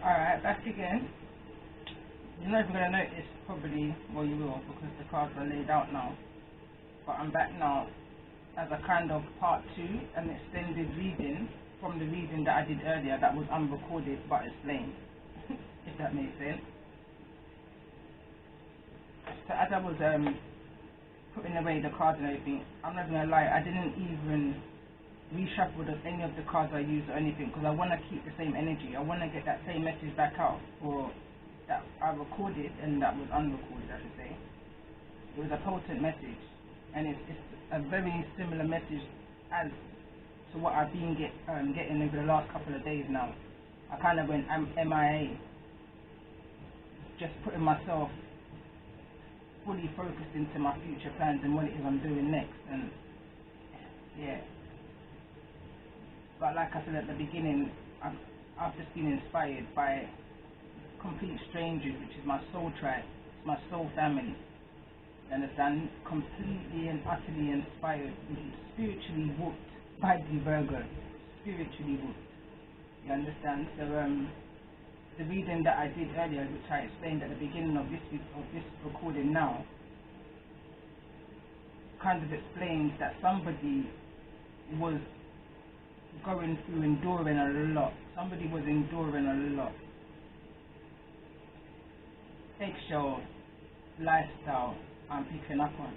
Alright, back again. You're not even going to notice, probably, well you will, because the cards are laid out now. But I'm back now as a kind of part 2, an extended reading from the reading that I did earlier that was unrecorded but explained, if that makes sense. So as I was putting away the cards and everything, I'm not going to lie, I didn't even reshuffle any of the cards I used or anything, because I want to keep the same energy. I want to get that same message back out, or that I recorded and that was unrecorded, I should say. It was a potent message, and it's a very similar message as to what I've been getting over the last couple of days now. I kind of went MIA, just putting myself fully focused into my future plans and what it is I'm doing next, and yeah. But like I said at the beginning, I've just been inspired by complete strangers, which is my soul tribe, my soul family. You understand? Completely and utterly inspired, spiritually whooped by the Virgo. Spiritually whooped. You understand? So the reading that I did earlier, which I explained at the beginning of this recording now, kind of explains that somebody was going through enduring a lot. Somebody was enduring a lot. Eggshell lifestyle I'm picking up on.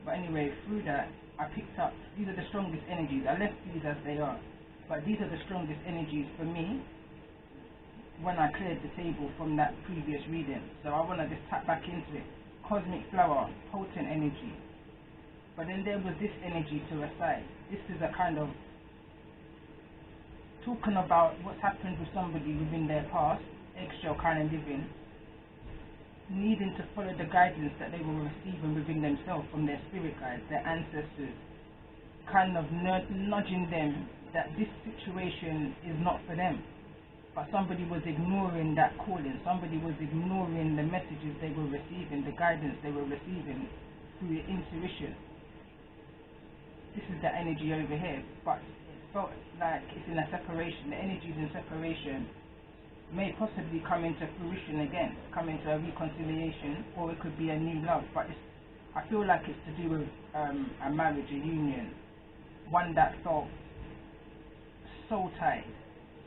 But anyway, through that I picked up, these are the strongest energies. I left these as they are, but these are the strongest energies for me when I cleared the table from that previous reading. So I want to just tap back into it. Cosmic flower, potent energy. But then there was this energy to a side. This is a kind of talking about what's happened with somebody within their past, extra kind of living, needing to follow the guidance that they were receiving within themselves from their spirit guides, their ancestors, kind of nudging them that this situation is not for them. But somebody was ignoring that calling, somebody was ignoring the messages they were receiving, the guidance they were receiving through your intuition. This is the energy over here, but felt like it's in a separation. The energies in separation may possibly come into fruition again, come into a reconciliation, or it could be a new love. But I feel like it's to do with a marriage, a union, one that felt soul tied,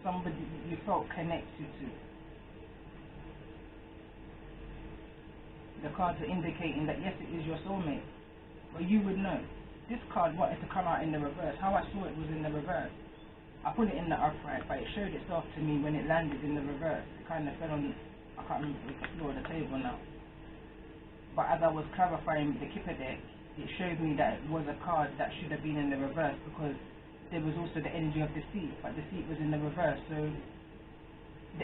somebody you felt connected to. The cards are indicating that yes, it is your soulmate, but you would know. This card wanted to come out in the reverse. How I saw it was in the reverse. I put it in the upright, but it showed itself to me when it landed in the reverse. It kind of fell on, I can't remember the floor of the table now. But as I was clarifying the Kipper deck, it showed me that it was a card that should have been in the reverse, because there was also the energy of deceit, but deceit was in the reverse. So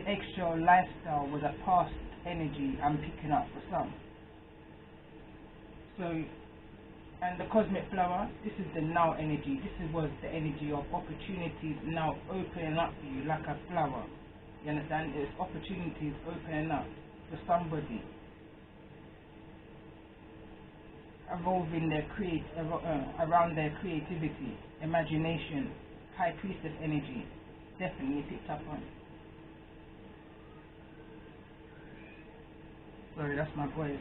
the extra lifestyle was a past energy I'm picking up for some. So, and the cosmic flower, this is the now energy. This was the energy of opportunities now opening up for you like a flower. You understand? It's opportunities opening up for somebody, evolving their around their creativity, imagination, high priestess energy. Definitely picked up on. Sorry, that's my voice,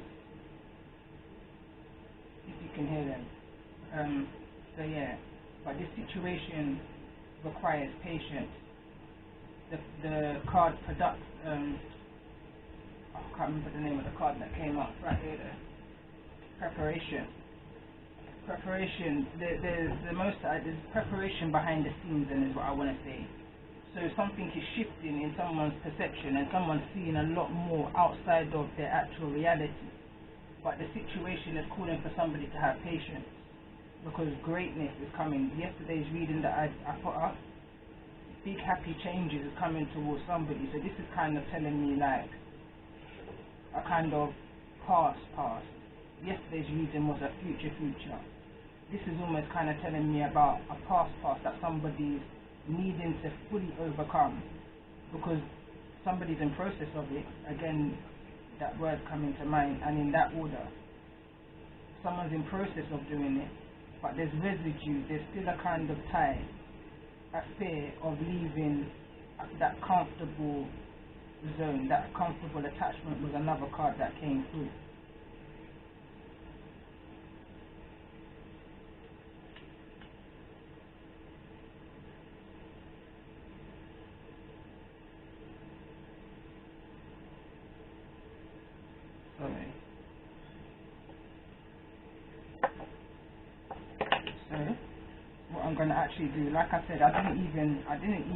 if you can hear them. So yeah, but this situation requires patience. The card product, I can't remember the name of the card that came up right here. Preparation. There's preparation behind the scenes, and is what I want to say. So something is shifting in someone's perception, and someone's seeing a lot more outside of their actual reality. But the situation is calling for somebody to have patience, because greatness is coming. Yesterday's reading that I put up, big happy changes is coming towards somebody. So this is kind of telling me like a kind of past. Yesterday's reading was a future. This is almost kind of telling me about a past that somebody's needing to fully overcome, because somebody's in process of it. Again, that word coming to mind, and in that order. Someone's in process of doing it, but there's residue, there's still a kind of tie, a fear of leaving that comfortable zone, that comfortable attachment was another card that came through. So what I'm going to actually do, like I said, I didn't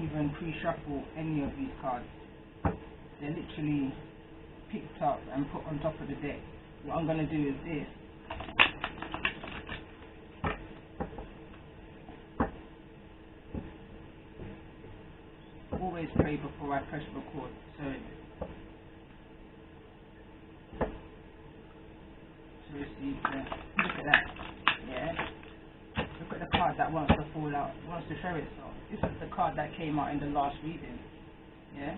even pre-shuffle any of these cards. They're literally picked up and put on top of the deck. What I'm going to do is this. Always pray before I press record. So receive look at that. Yeah. Look at the card that wants to fall out, wants to show itself. This is the card that came out in the last reading. Yeah.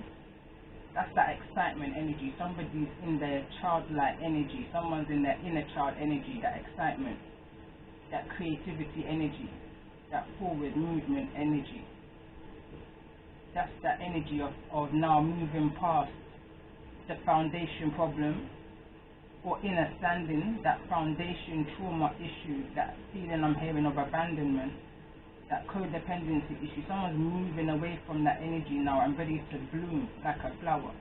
That's that excitement energy. Somebody's in their childlike energy. Someone's in their inner child energy. That excitement, that creativity energy, that forward movement energy. That's that energy of now moving past the foundation problem or understanding that foundation trauma issue, that feeling I'm hearing of abandonment, that codependency issue. Someone's moving away from that energy now and ready to bloom like a flower.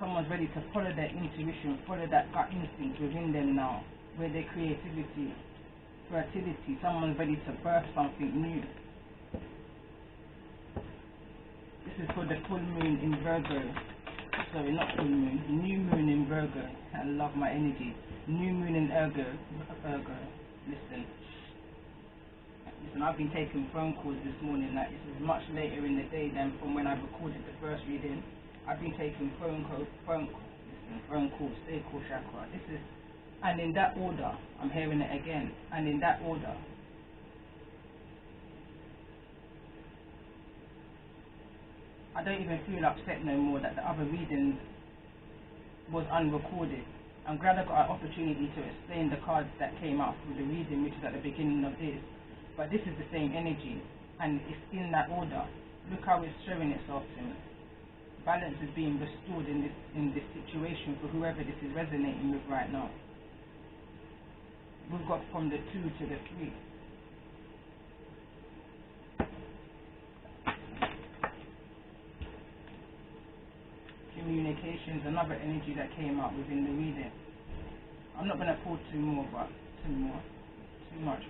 Someone's ready to follow their intuition, follow that gut instinct within them now, where their creativity, fertility, someone's ready to birth something new. This is for the full moon in Virgo. Sorry, not full moon, new moon in Virgo. I love my energy. New moon in Virgo. Listen, I've been taking phone calls this morning. Like, this is much later in the day than from when I recorded the first reading. I've been taking phone calls, Sacral Chakra. This is, and in that order, I'm hearing it again, and in that order. I don't even feel upset no more that the other reading was unrecorded. I'm glad I got an opportunity to explain the cards that came out through the reading, which is at the beginning of this. But this is the same energy, and it's in that order. Look how it's showing itself to me. Balance is being restored in this situation for whoever this is resonating with right now. We've got from the 2 to the 3. Communications, another energy that came out within the reading. I'm not going to pull two much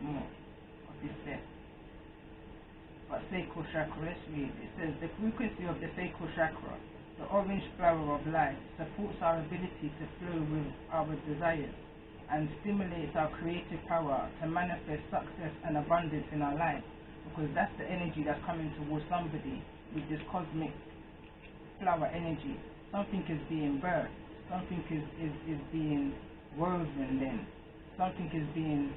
more of this set. But Sacral Chakra, let's read. It says, the frequency of the Sacral Chakra, the orange flower of life, supports our ability to flow with our desires and stimulates our creative power to manifest success and abundance in our life. Because that's the energy that's coming towards somebody with this cosmic flower energy. Something is being birthed. Something is being woven then. Something is being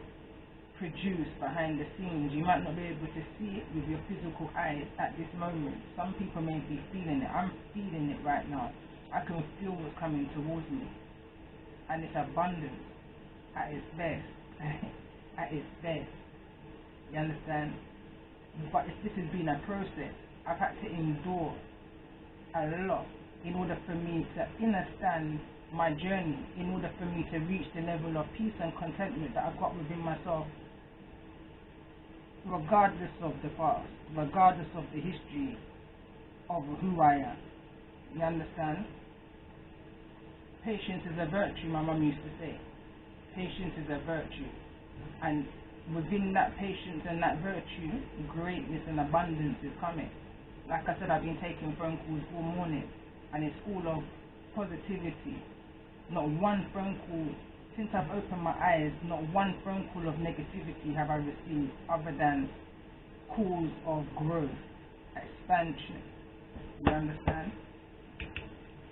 produced behind the scenes. You might not be able to see it with your physical eyes at this moment. Some people may be feeling it. I'm feeling it right now. I can feel what's coming towards me. And it's abundance at its best. At its best. You understand? But this has been a process. I've had to endure a lot in order for me to understand my journey, in order for me to reach the level of peace and contentment that I've got within myself, regardless of the past, regardless of the history of who I am. You understand? Patience is a virtue, my mum used to say. Patience is a virtue. And within that patience and that virtue, greatness and abundance is coming. Like I said, I've been taking phone calls all morning, and it's all of positivity. Not one phone call, since I've opened my eyes, not one phone call of negativity have I received other than calls of growth, expansion. You understand?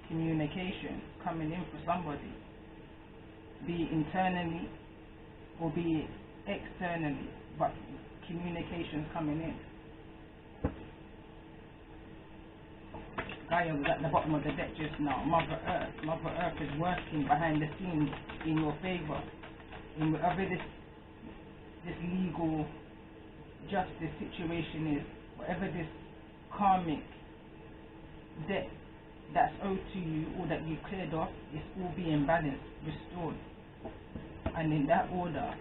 Communication coming in for somebody, be it internally or be it externally, but communication's coming in. Gaia was at the bottom of the deck just now. Mother Earth is working behind the scenes in your favor. In whatever this legal justice situation is, whatever this karmic debt that's owed to you or that you cleared off is all being balanced, restored. And in that order,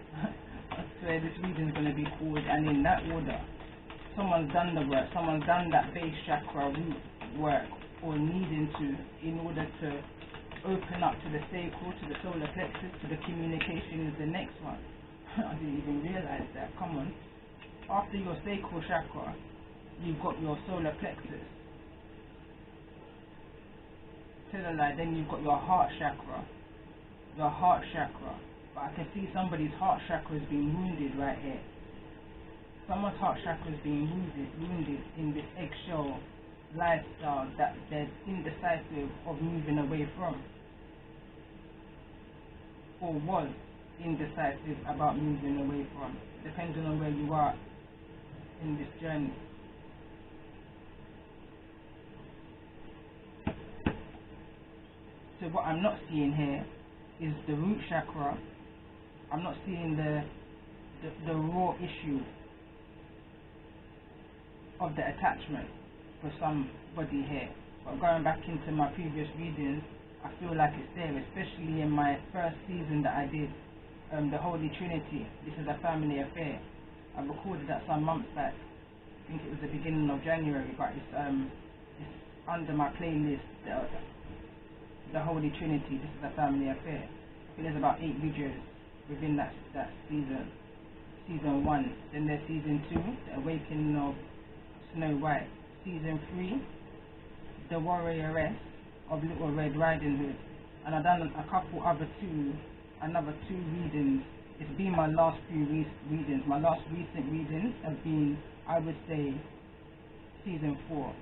I swear this reading is going to be called, and in that order, someone's done the work, someone's done that base chakra root work, or needing to, in order to open up to the sacral, to the solar plexus, to the communication is the next one. I didn't even realize that. Come on. After your sacral chakra, you've got your solar plexus. Tell a lie, then you've got your heart chakra. Your heart chakra. But I can see somebody's heart chakra is being wounded right here. Someone's heart chakra is being wounded in this eggshell lifestyle that they're indecisive of moving away from, or was indecisive about moving away from, depending on where you are in this journey. So what I'm not seeing here is the root chakra. I'm not seeing the raw issue of the attachment for somebody here. But going back into my previous readings, I feel like it's there, especially in my first season that I did, the Holy Trinity. This is a family affair. I recorded that some months back. I think it was the beginning of January, but it's under my playlist, the Holy Trinity. This is a family affair. I think there's about 8 videos within that season 1. Then there's season 2, the Awakening of Snow White. Season 3, the Warrioress of Little Red Riding Hood. And I've done a couple another two readings. It's been my last few readings. My last recent readings have been, I would say, season 4.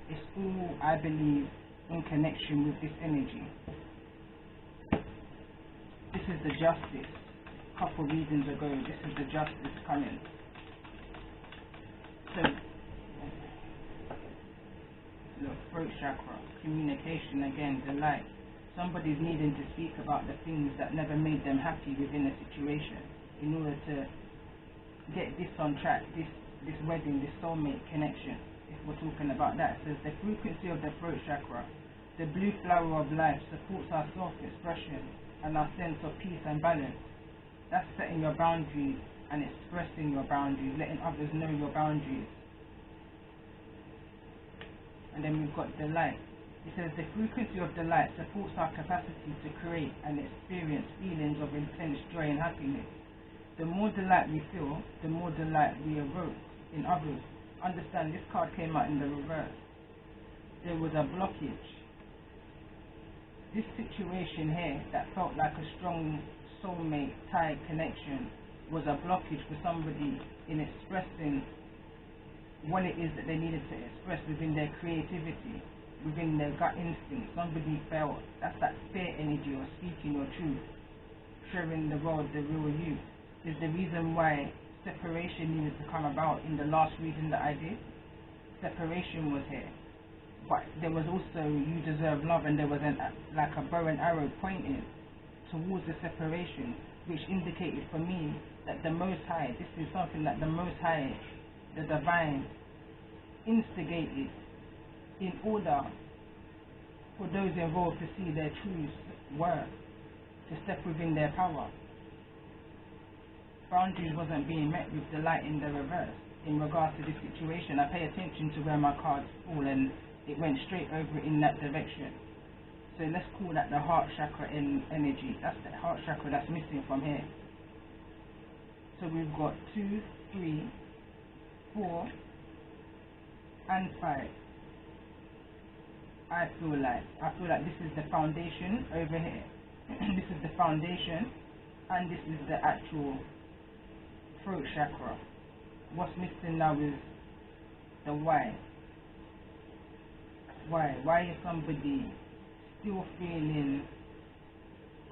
It's all, I believe, in connection with this energy. This is the justice. A couple readings ago, this is the justice coming. So, look, throat chakra, communication again, the light. Somebody's needing to speak about the things that never made them happy within a situation in order to get this on track, this wedding, this soulmate connection. If we're talking about that, it says the frequency of the throat chakra, the blue flower of life, supports our self-expression and our sense of peace and balance. That's setting your boundaries and expressing your boundaries, letting others know your boundaries. And then we've got the light. It says the frequency of the light supports our capacity to create and experience feelings of intense joy and happiness. The more delight we feel, the more delight we evoke in others. Understand, this card came out in the reverse. There was a blockage. This situation here that felt like a strong soulmate tied connection was a blockage for somebody in expressing what it is that they needed to express within their creativity, within their gut instinct. Somebody felt that's that spirit energy, or speaking your truth, sharing the world, the real you, is the reason why separation needed to come about in the last reading that I did. Separation was here, but there was also you deserve love, and there was like a bow and arrow pointing towards the separation, which indicated for me that the Most High, this is something that the Most High, the divine, instigated in order for those involved to see their true worth, to step within their power. Boundaries wasn't being met with the light in the reverse in regards to this situation. I pay attention to where my cards fall, and it went straight over in that direction. So let's call that the heart chakra energy. That's the heart chakra that's missing from here. So we've got 2, 3, 4, and 5. I feel like this is the foundation over here. This is the foundation, and this is the actual throat chakra. What's missing now is the why. Why is somebody still feeling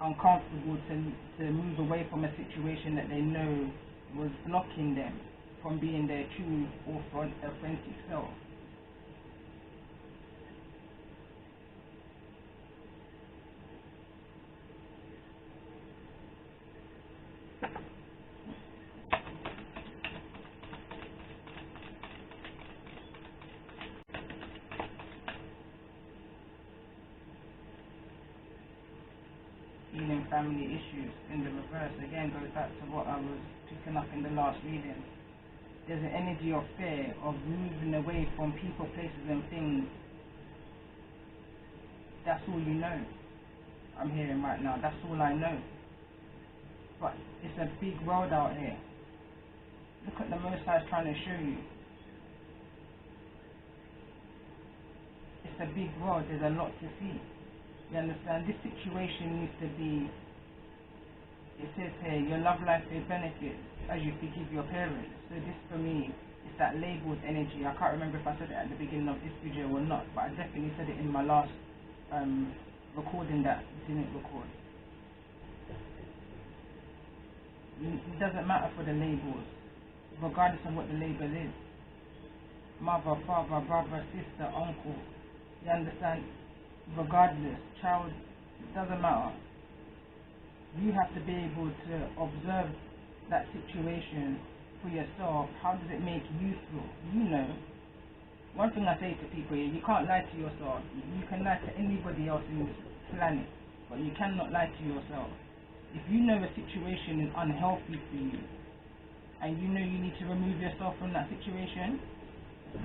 uncomfortable to move away from a situation that they know was blocking them from being their true authentic self? healing family issues in the reverse. Again, goes back to what I was picking up in the last reading. There's an energy of fear, of moving away from people, places and things. That's all you know. I'm hearing right now, that's all I know. But it's a big world out here. Look at the Most High trying to show you. It's a big world, there's a lot to see. You understand? This situation needs to be, it says here, your love life will benefit as you forgive your parents. So this for me is that labeled energy. I can't remember if I said it at the beginning of this video or not, but I definitely said it in my last recording that didn't record. It doesn't matter for the labels, regardless of what the label is. Mother, father, brother, sister, uncle. You understand? Regardless, child, it doesn't matter. You have to be able to observe that situation for yourself. How does it make you feel? You know. One thing I say to people is you can't lie to yourself. You can lie to anybody else in this planet, but you cannot lie to yourself. If you know a situation is unhealthy for you, and you know you need to remove yourself from that situation,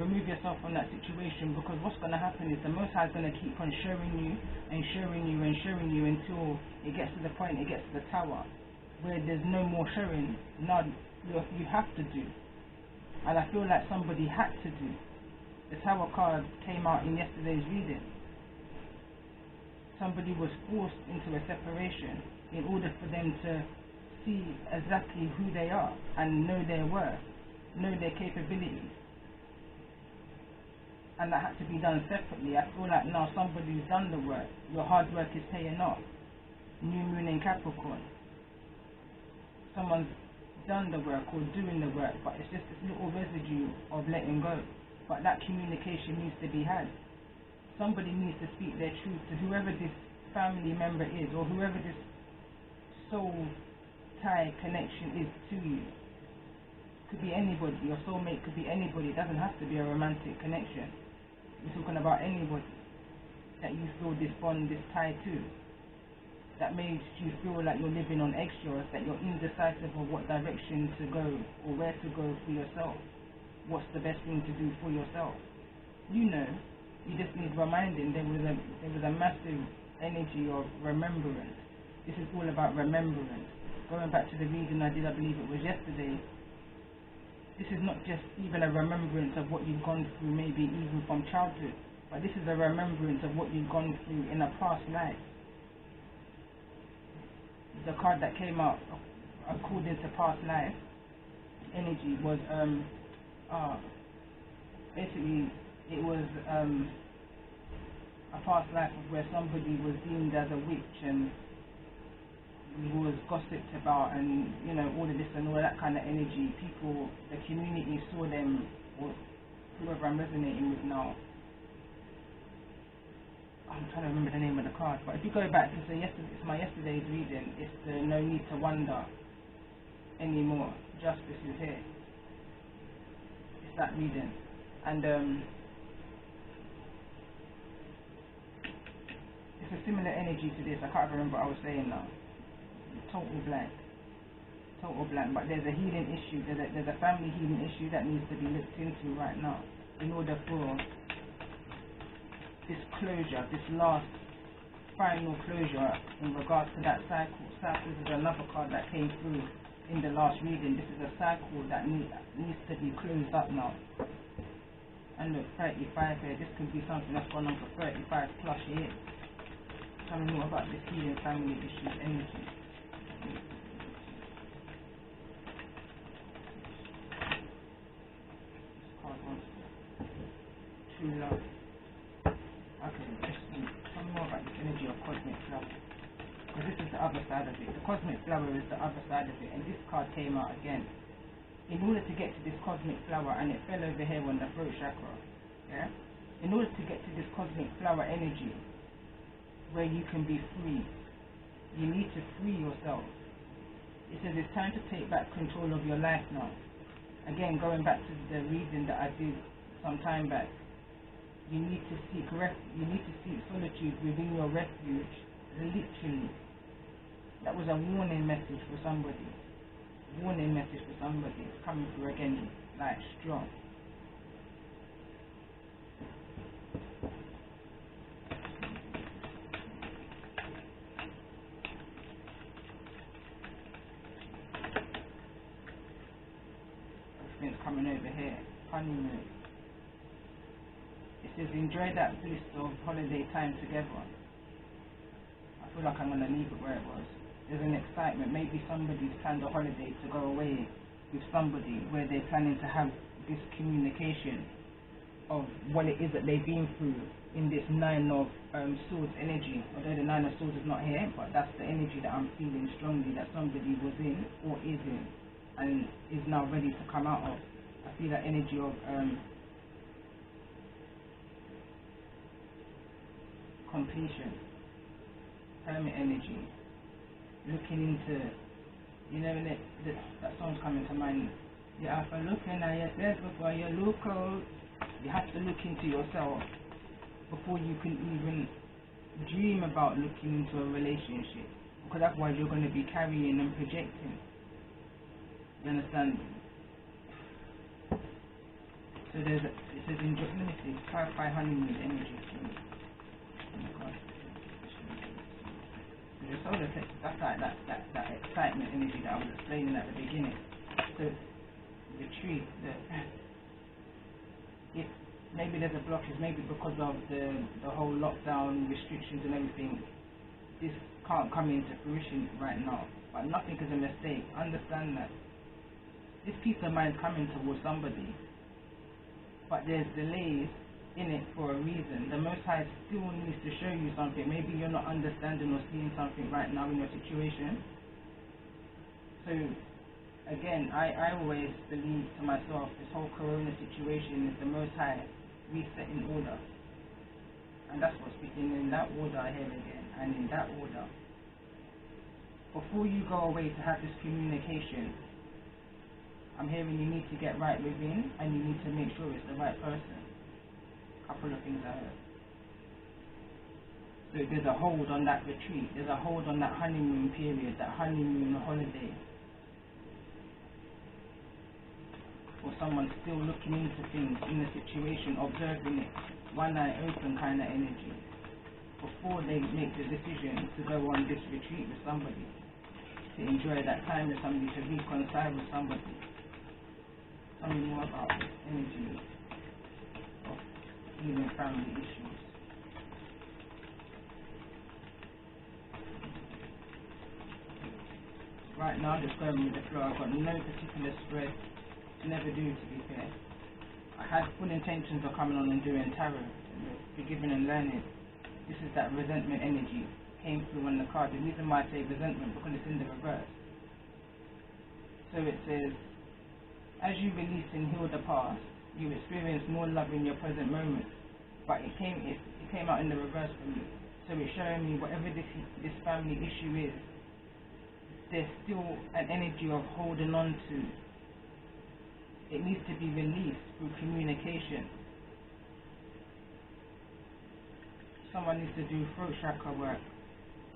remove yourself from that situation, because what's going to happen is the Most High is going to keep on showing you and showing you and showing you until it gets to the point, it gets to the tower, where there's no more showing. Now you have to do. And I feel like somebody had to do. The Tower card came out in yesterday's reading. Somebody was forced into a separation in order for them to see exactly who they are and know their worth, know their capabilities. And that had to be done separately. I feel like now somebody's done the work. Your hard work is paying off. New moon in Capricorn. Someone's done the work or doing the work, but it's just this little residue of letting go. But that communication needs to be had. Somebody needs to speak their truth to whoever this family member is, or whoever this soul tie connection is to you. Could be anybody. Your soulmate could be anybody. It doesn't have to be a romantic connection. We're talking about anybody that you feel this bond, this tie to, that makes you feel like you're living on eggshells, that you're indecisive of what direction to go or where to go for yourself. What's the best thing to do for yourself? You know, you just need reminding. There was a massive energy of remembrance. This is all about remembrance. Going back to the reading I did, I believe it was yesterday, this is not just even a remembrance of what you've gone through, maybe even from childhood, but this is a remembrance of what you've gone through in a past life. The card that came out according to past life energy was basically it was a past life of where somebody was deemed as a witch and was gossiped about, and you know, all of this and all that kind of energy. People, the community saw them, or whoever I'm resonating with now. I'm trying to remember the name of the card, but if you go back to say yesterday, it's my yesterday's reading. It's the no need to wonder anymore. Justice is here. It's that reading, and it's a similar energy to this. I can't remember what I was saying now. Total blank. But there's a healing issue. There's a family healing issue that needs to be looked into right now in order for this closure, this last final closure in regards to that cycle. This is another card that came through in the last reading. This is a cycle that needs to be closed up now. And look, 35 here. This could be something that's gone on for 35 plus years. Tell me more about this healing family issues energy. True love. Okay, tell me more about this energy of cosmic flower. Because this is the other side of it. The cosmic flower is the other side of it. And this card came out again. In order to get to this cosmic flower, and it fell over here on the throat chakra. Yeah? In order to get to this cosmic flower energy, where you can be free, you need to free yourself. It says it's time to take back control of your life now. Again, going back to the reading that I did some time back, you need to seek solitude within your refuge, literally. That was a warning message for somebody. Warning message for somebody. It's coming through again, like strong. Everything's coming over here. Honeymoon. It says enjoy that bliss of holiday time together. I feel like I'm going to leave it where it was. There's an excitement. Maybe somebody's planned a holiday to go away with somebody where they're planning to have this communication of what it is that they've been through in this Nine of Swords energy. Although the Nine of Swords is not here, but that's the energy that I'm feeling strongly that somebody was in or is in and is now ready to come out of. I feel that energy of completion, hermit energy, looking into, you know, that song's coming to mind. You have to look in at yourself before you look out. You have to look into yourself before you can even dream about looking into a relationship, because otherwise you're going to be carrying and projecting. You understand? So it says enjoy. Let me see. Clarify honeymoon energy for me. Oh my God. The solar text, that's like that excitement energy that I was explaining at the beginning. So retreat, if maybe there's a blockage, maybe because of the whole lockdown restrictions and everything, this can't come into fruition right now. But nothing is a mistake. Understand that this peace of mind is coming towards somebody, but there's delays in it for a reason. The Most High still needs to show you something. Maybe you're not understanding or seeing something right now in your situation. So again, I always believe to myself, this whole corona situation is the Most High resetting order, and that's what's speaking in that order here again, and in that order. Before you go away to have this communication, I'm hearing you need to get right within, and you need to make sure it's the right person. Couple of things I heard. So there's a hold on that retreat, there's a hold on that honeymoon period, that honeymoon holiday. Or someone still looking into things in the situation, observing it, one eye open kind of energy, before they make the decision to go on this retreat with somebody, to enjoy that time with somebody, to reconcile with somebody. Tell me more about this energy of healing family issues. Right now, just going with the flow. I've got no particular spread, never do, to be fair. I had full intentions of coming on and doing tarot, forgiving and learning. This is that resentment energy came through on the card. The reason why I say resentment, because it's in the reverse. So it says, as you release and heal the past, you experience more love in your present moment. But it came out in the reverse for me. So it's showing me whatever this family issue is, there's still an energy of holding on to. It needs to be released through communication. Someone needs to do throat chakra work.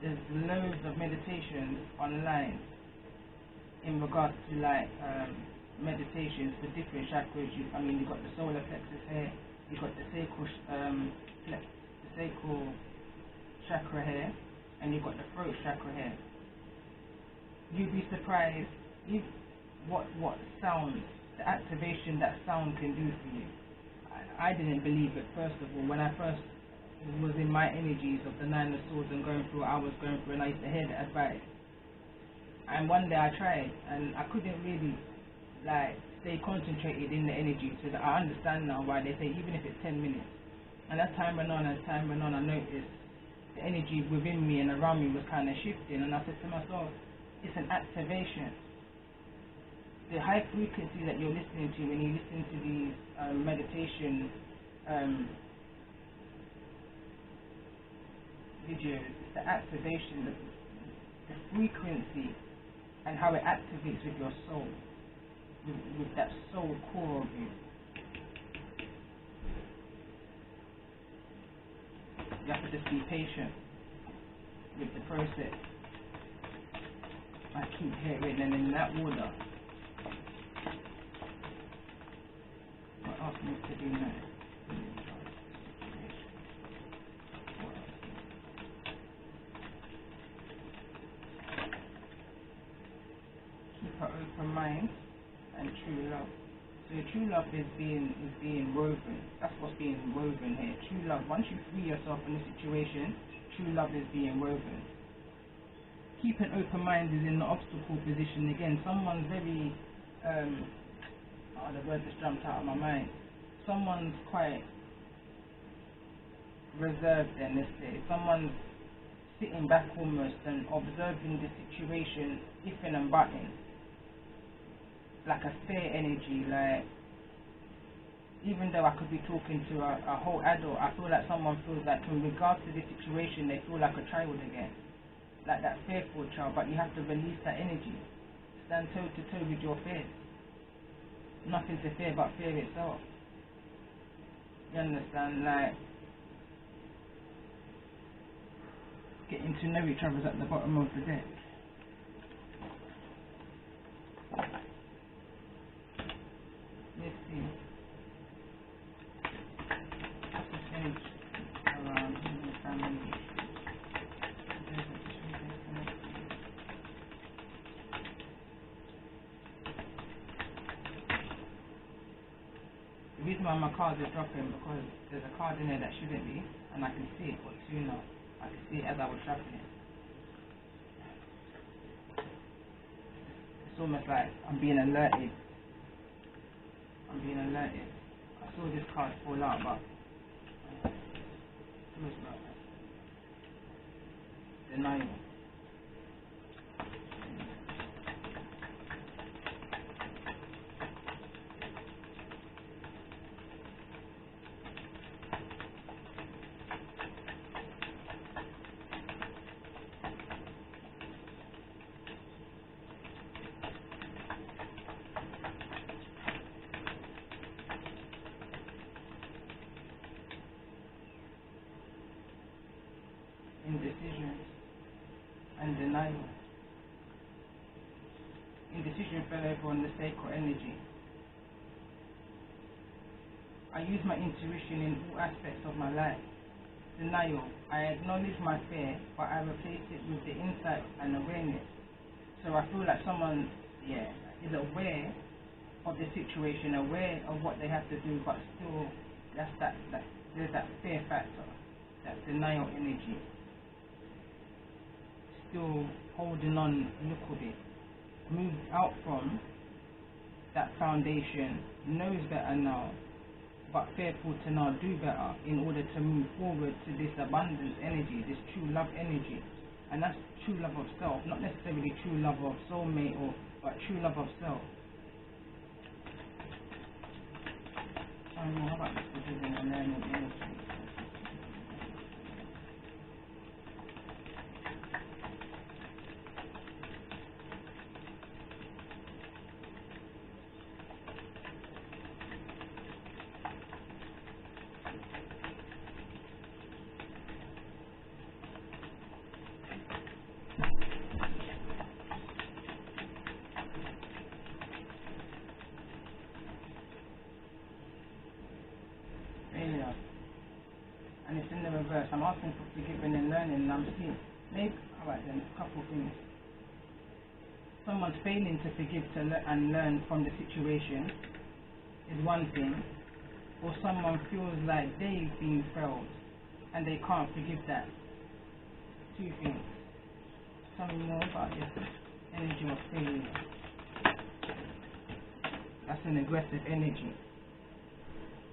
There's loads of meditations online in regards to like meditations for different chakras. You've got the solar plexus here, you've got the sacral chakra here, and you've got the throat chakra here. You'd be surprised what sound, the activation that sound can do for you. I didn't believe it, first of all. When I first was in my energies of the Nine of Swords and going through what I was going through, and I used to hear the advice. And one day I tried, and I couldn't really stay concentrated in the energy. So that I understand now why they say even if it's 10 minutes. And as time went on, I noticed the energy within me and around me was kind of shifting, and I said to myself, it's an activation. The high frequency that you're listening to when you listen to these meditation videos, it's the activation, the frequency, and how it activates with your soul, with that soul core of you. You have to just be patient with the process. I keep hearing, and in that order, what else needs to be known? Keep an open mind and true love. So true love is being woven. That's what's being woven here. True love. Once you free yourself from the situation, true love is being woven. Keep an open mind is in the obstacle position. Again, someone's very the word just jumped out of my mind. Someone's quite reserved then, let's say. Someone's sitting back almost and observing the situation, ifing and butting. Like a fair energy, like even though I could be talking to a whole adult, I feel like someone feels like in regards to the situation they feel like a child again. Like that fearful child, but you have to release that energy. Stand toe to toe with your fears. Nothing to fear but fear itself. You understand? Like getting to know each other is at the bottom of the deck. Let's see. What's the stage around human family? The reason why my cards are dropping because there's a card in there that shouldn't be, and I can see it for two now. I can see it as I was shuffling it. It's almost like I'm being alerted. I saw this card fall out, but it was like denial. Indecision and denial. Indecision fell over on the sacral energy. I use my intuition in all aspects of my life. Denial. I acknowledge my fear, but I replace it with the insight and awareness. So I feel like someone, is aware of the situation, aware of what they have to do, but still, there's that fear factor, that denial energy. Still holding on a little bit, moved out from that foundation, knows better now, but fearful to now do better in order to move forward to this abundance energy, this true love energy. And that's true love of self, not necessarily true love of soulmate, but true love of self. How about this forgiving and learning energy? And it's in the reverse. I'm asking for forgiving and learning, and I'm seeing alright then, a couple things. Someone's failing to forgive and learn from the situation is one thing, or someone feels like they've been failed and they can't forgive that. Two things. Tell me more about this energy of failure. That's an aggressive energy.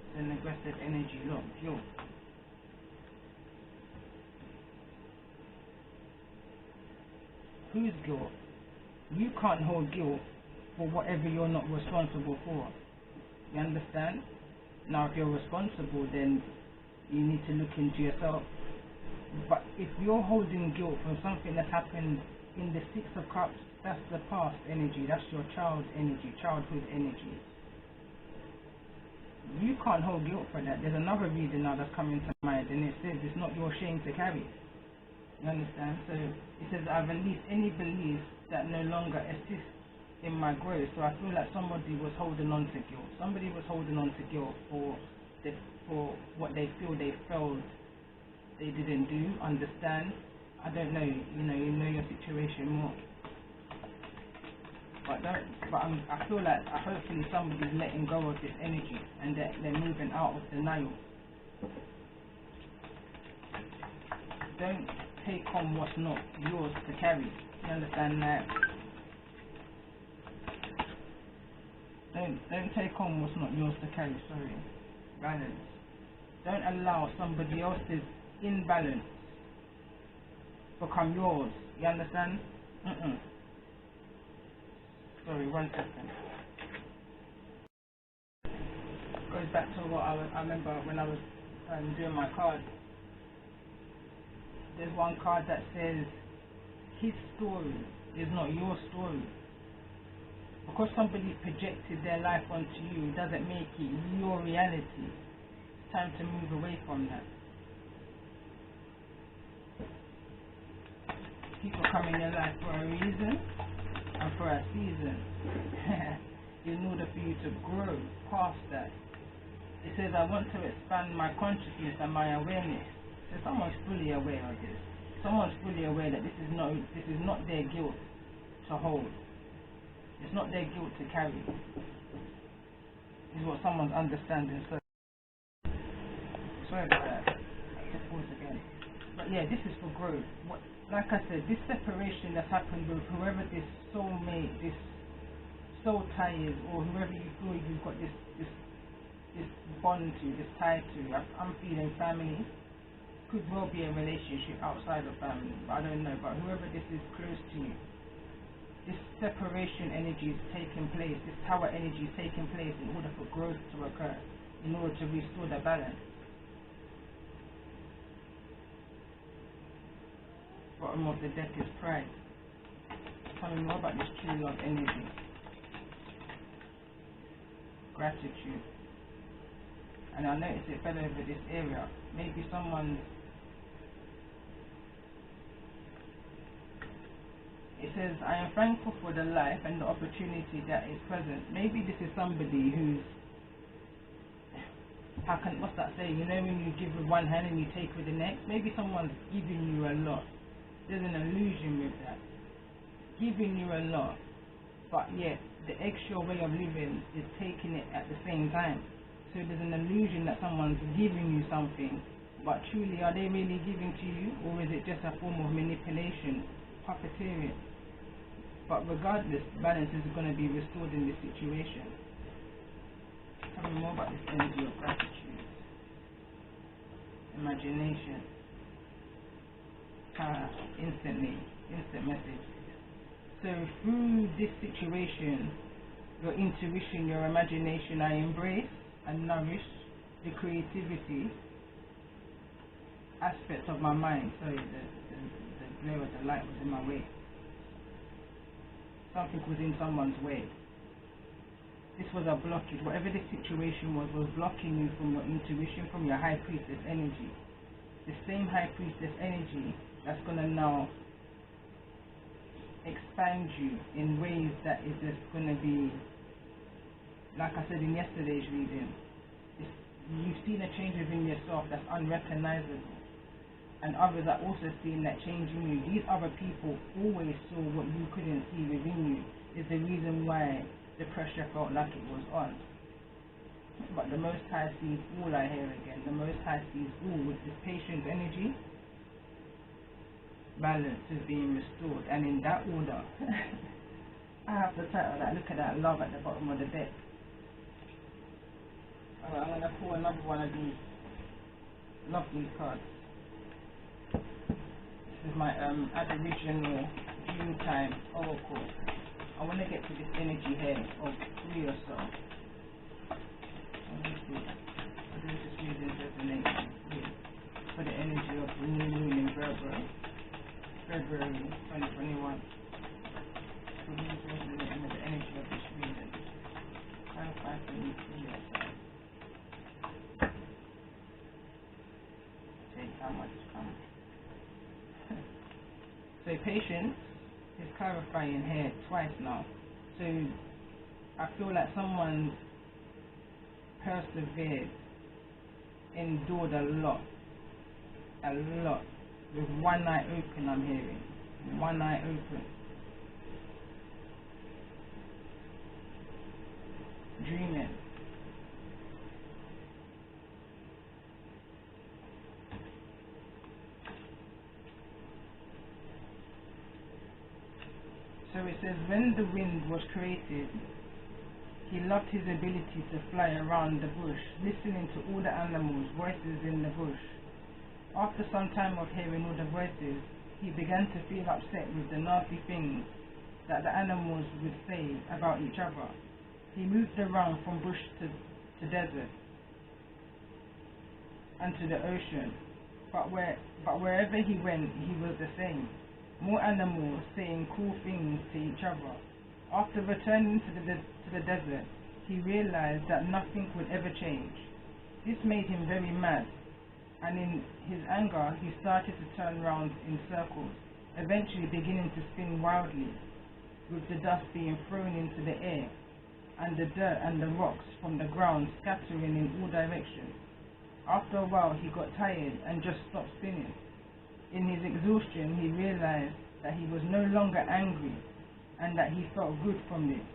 It's an aggressive energy. Look, guilt. Whose guilt? You can't hold guilt for whatever you're not responsible for. You understand? Now, if you're responsible, then you need to look into yourself. But if you're holding guilt for something that happened in the Six of Cups, that's the past energy. That's your child energy, childhood energy. You can't hold guilt for that. There's another reading now that's coming to mind, and it says it's not your shame to carry. You understand? So it says, I release any beliefs that no longer assist in my growth. So I feel like somebody was holding on to guilt. Somebody was holding on to guilt for what they feel they failed, they didn't do, understand. I don't know, you know your situation more. I feel like hopefully somebody's letting go of this energy and they're moving out of denial. Don't take on what's not yours to carry. You understand that? Don't take on what's not yours to carry. Sorry. Balance. Don't allow somebody else's imbalance become yours. You understand? Sorry, 1 second. Goes back to what I remember when I was doing my card. There's one card that says, his story is not your story. Because somebody projected their life onto you, it doesn't make it your reality. It's time to move away from that. People come in your life for a reason and for a season. In order for you to grow past that. It says, I want to expand my consciousness and my awareness. So someone's fully aware of this. Someone's fully aware that this is not their guilt to hold. It's not their guilt to carry. Is what someone's understanding. So sorry about that. I have to pause again. But yeah, this is for growth. Like I said, this separation that's happened with whoever this soulmate, this soul tie is, or whoever you feel you've got this bond to, this tie to. I'm feeling family. Could well be a relationship outside of family, but I don't know. But whoever this is close to you, this separation energy is taking place, this tower energy is taking place in order for growth to occur, in order to restore the balance. Bottom of the deck is pride. Tell me more about this true love energy. Gratitude. And I noticed it fell over this area. Maybe someone, it says, I am thankful for the life and the opportunity that is present. Maybe this is somebody who's, what's that saying? You know when you give with one hand and you take with the next? Maybe someone's giving you a lot. There's an illusion with that. Giving you a lot, but yet the extra way of living is taking it at the same time. So there's an illusion that someone's giving you something, but truly are they really giving to you, or is it just a form of manipulation, puppeteering? But regardless, balance is going to be restored in this situation. Tell me more about this energy of gratitude. Imagination. Instant message. So through this situation, your intuition, your imagination, I embrace and nourish the creativity aspect of my mind. Sorry, the glare of the light was in my way. Something was in someone's way. This was a blockage. Whatever the situation was blocking you from your intuition, from your high priestess energy. The same high priestess energy that's going to now expand you in ways that is just going to be, like I said in yesterday's reading, you've seen a change within yourself that's unrecognizable, and others are also seeing that change in you. These other people always saw what you couldn't see within you, is the reason why the pressure felt like it was on. But the Most High sees all. I hear again, the Most High sees all. With this patient energy, balance is being restored, and in that order. I have the title that, look at that love at the bottom of the deck. Alright, I'm going to pull another one of these lovely cards. This is my Aboriginal Dream Time Oracle. I want to get to this energy here of free yourself. Let me see. I do this reading resonate for the energy of the new moon in February 2021. So this is resonating with the energy of this reading. Clarify for me, free yourself. Take how much comes. So patience It's clarifying here twice now. So I feel like someone persevered, endured a lot, with one eye open. I'm hearing one eye open, dreaming. So it says, when the wind was created, he loved his ability to fly around the bush, listening to all the animals' voices in the bush. After some time of hearing all the voices, he began to feel upset with the nasty things that the animals would say about each other. He moved around from bush to desert and to the ocean, but wherever he went, he was the same. More animals saying cool things to each other. After returning to the desert, he realized that nothing would ever change. This made him very mad, and in his anger he started to turn round in circles, eventually beginning to spin wildly, with the dust being thrown into the air, and the dirt and the rocks from the ground scattering in all directions. After a while he got tired and just stopped spinning. In his exhaustion, he realized that he was no longer angry and that he felt good from this.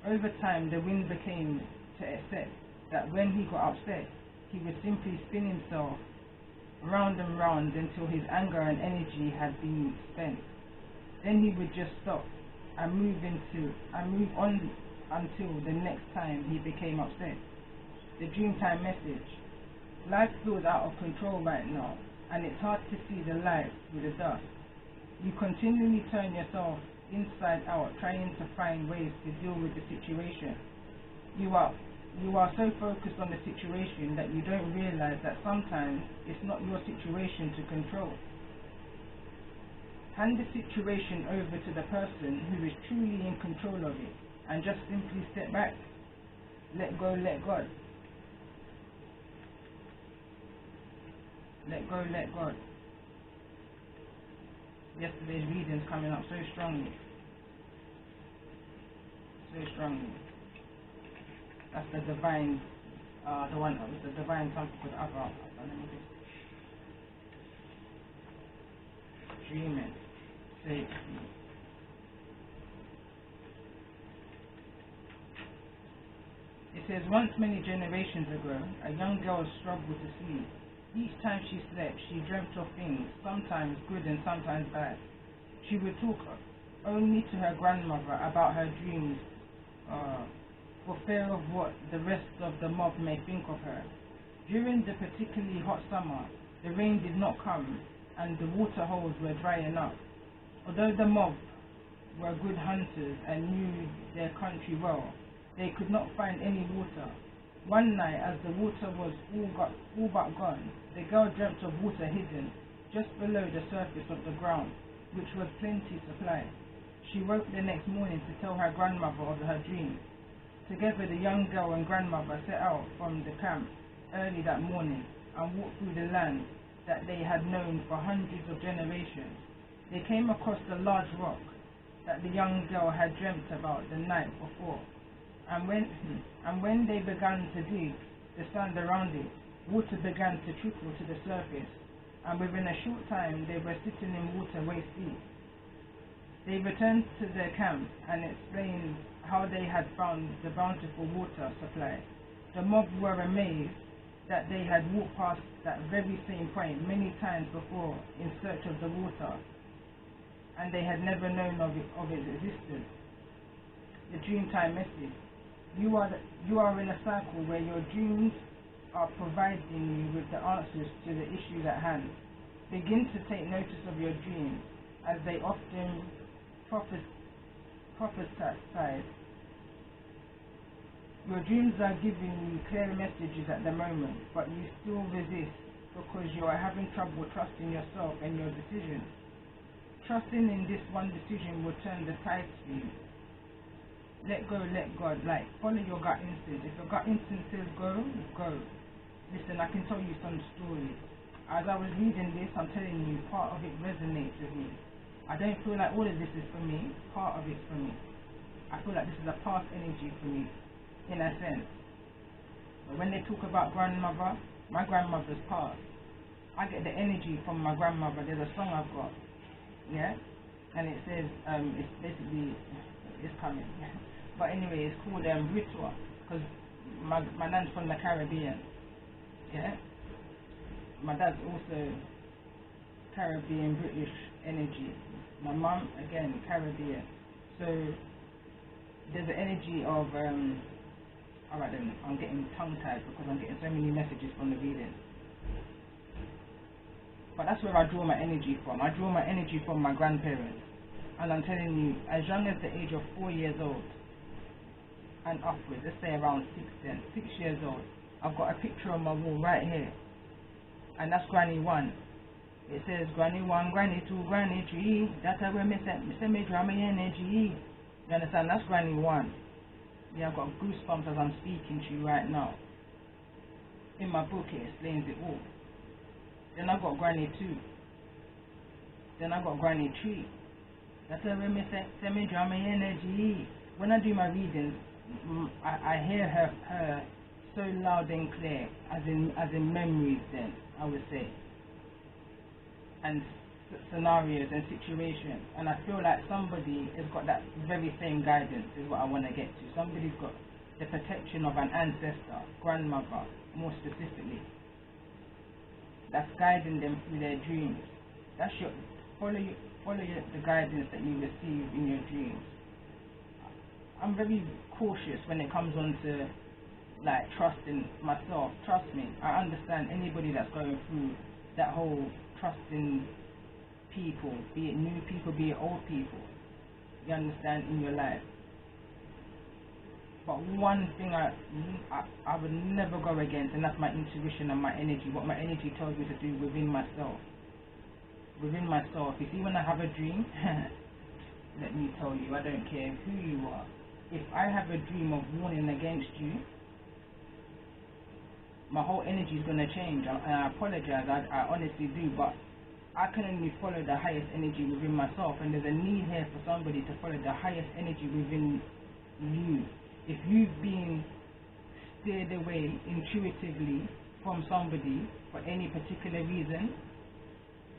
Over time, the wind became to accept that when he got upset, he would simply spin himself round and round until his anger and energy had been spent. Then he would just stop and move on until the next time he became upset. The Dreamtime message. Life feels out of control right now, and it's hard to see the light through the dust. You continually turn yourself inside out, trying to find ways to deal with the situation. You are so focused on the situation that you don't realize that sometimes it's not your situation to control. Hand the situation over to the person who is truly in control of it, and just simply step back. Let go, let God. Let go, let God. Yesterday's reading's coming up so strongly. So strongly. That's the divine, the divine something with other. Dreaming. Safety. It says, once many generations ago, a young girl struggled to sleep. Each time she slept, she dreamt of things, sometimes good and sometimes bad. She would talk only to her grandmother about her dreams, for fear of what the rest of the mob may think of her. During the particularly hot summer, the rain did not come, and the water holes were drying up. Although the mob were good hunters and knew their country well, they could not find any water. One night, as the water was all but gone, the girl dreamt of water hidden just below the surface of the ground, which was plenty supply. She woke the next morning to tell her grandmother of her dream. Together, the young girl and grandmother set out from the camp early that morning and walked through the land that they had known for hundreds of generations. They came across the large rock that the young girl had dreamt about the night before. And when they began to dig the sand around it, water began to trickle to the surface, and within a short time they were sitting in water waist deep. They returned to their camp and explained how they had found the bountiful water supply. The mob were amazed that they had walked past that very same point many times before in search of the water, and they had never known of its existence. The Dreamtime message. You are in a cycle where your dreams are providing you with the answers to the issues at hand. Begin to take notice of your dreams, as they often prophesize. Your dreams are giving you clear messages at the moment, but you still resist because you are having trouble trusting yourself and your decisions. Trusting in this one decision will turn the tides for you. Let go, let God. Like, follow your gut instinct. If your gut instinct says go, go. Listen, I can tell you some stories. As I was reading this, I'm telling you, part of it resonates with me. I don't feel like all of this is for me. Part of it's for me. I feel like this is a past energy for me, in a sense. But when they talk about grandmother, my grandmother's past, I get the energy from my grandmother. There's a song I've got, yeah, and it says, it's basically, it's coming. But anyway, it's called Ritual, because my nan's from the Caribbean, yeah. My dad's also Caribbean, British energy. My mum, again, Caribbean. So there's an energy of, alright then, I'm getting tongue-tied because I'm getting so many messages from the reading. But that's where I draw my energy from. I draw my energy from my grandparents. And I'm telling you, as young as the age of 4 years old and upwards, let's say around 6 years old, I've got a picture on my wall right here. And that's Granny 1. It says Granny 1, Granny 2, Granny 3. That's how we say me draw my energy. You understand? That's Granny 1. Yeah, I've got goosebumps as I'm speaking to you right now. In my book it explains it all. Then I've got Granny 2. Then I've got Granny 3. That's how we say me draw my energy. When I do my readings, I hear her so loud and clear, as in memories then, I would say. And scenarios and situations, and I feel like somebody has got that very same guidance is what I want to get to. Somebody's got the protection of an ancestor, grandmother more specifically, that's guiding them through their dreams. That's your follow the guidance that you receive in your dreams. I'm very cautious when it comes on to like trusting myself. Trust me, I understand anybody that's going through that whole trusting people, be it new people, be it old people, you understand, in your life. But one thing I would never go against, and that's my intuition and my energy, what my energy tells me to do within myself. Within myself. You see, when I have a dream, let me tell you, I don't care who you are. If I have a dream of warning against you, my whole energy is going to change. And I apologize, I honestly do, but I can only follow the highest energy within myself, and there's a need here for somebody to follow the highest energy within you. If you've been steered away intuitively from somebody for any particular reason,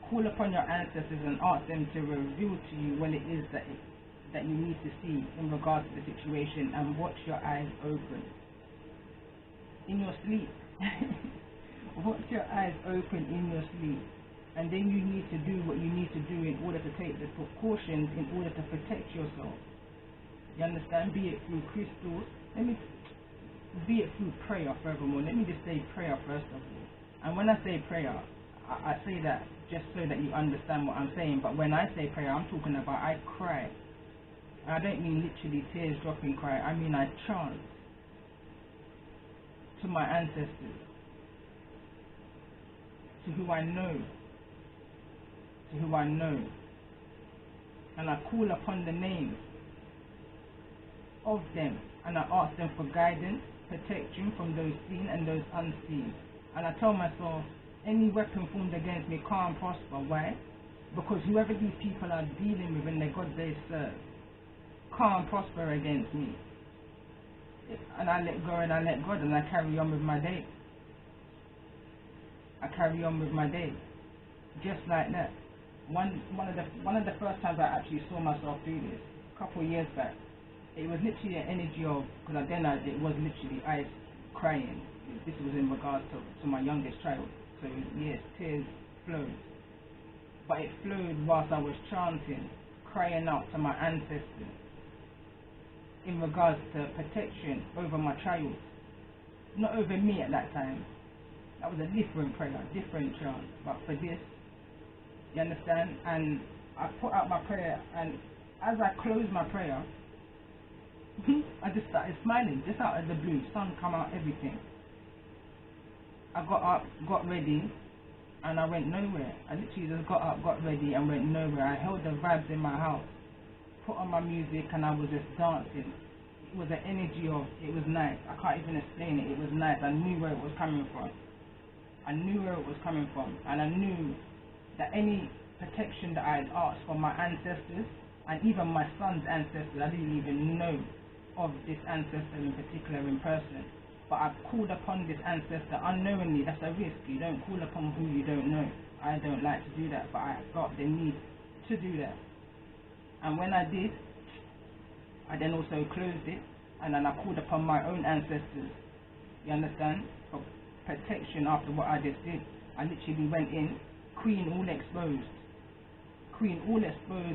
call upon your ancestors and ask them to reveal to you what it is that you need to see in regards to the situation, and watch your eyes open. In your sleep. Watch your eyes open in your sleep. And then you need to do what you need to do in order to take the precautions in order to protect yourself. You understand? Be it through crystals, be it through prayer furthermore. Let me just say prayer first of all. And when I say prayer, I say that just so that you understand what I'm saying. But when I say prayer, I'm talking about I cry. And I don't mean literally tears dropping cry. I mean I chant to my ancestors, to who I know. And I call upon the names of them, and I ask them for guidance, protection from those seen and those unseen. And I tell myself, any weapon formed against me can't prosper. Why? Because whoever these people are dealing with and the God they serve can't prosper against me. And I let go and I let God, and I carry on with my day. Just like that. One of the first times I actually saw myself do this, a couple of years back, it was literally an energy of, because then it was literally eyes crying. This was in regards to my youngest child. So yes, tears flowed. But it flowed whilst I was chanting, crying out to my ancestors in regards to protection over my child. Not over me at that time. That was a different prayer, different chant. But for this, you understand? And I put out my prayer, and as I closed my prayer, I just started smiling, just out of the blue. Sun come out, everything. I got up, got ready, and I went nowhere. I literally just got up, got ready, and went nowhere. I held the vibes in my house, put on my music, and I was just dancing. It was an energy of, it was nice. I can't even explain it. It was nice. I knew where it was coming from. And I knew that any protection that I had asked from my ancestors and even my son's ancestors. I didn't even know of this ancestor in particular in person, but I've called upon this ancestor unknowingly. That's a risk. You don't call upon who you don't know. I don't like to do that, but I felt the need to do that. And when I did, I then also closed it, and then I called upon my own ancestors, you understand, for protection after what I just did. I literally went in, queen all exposed,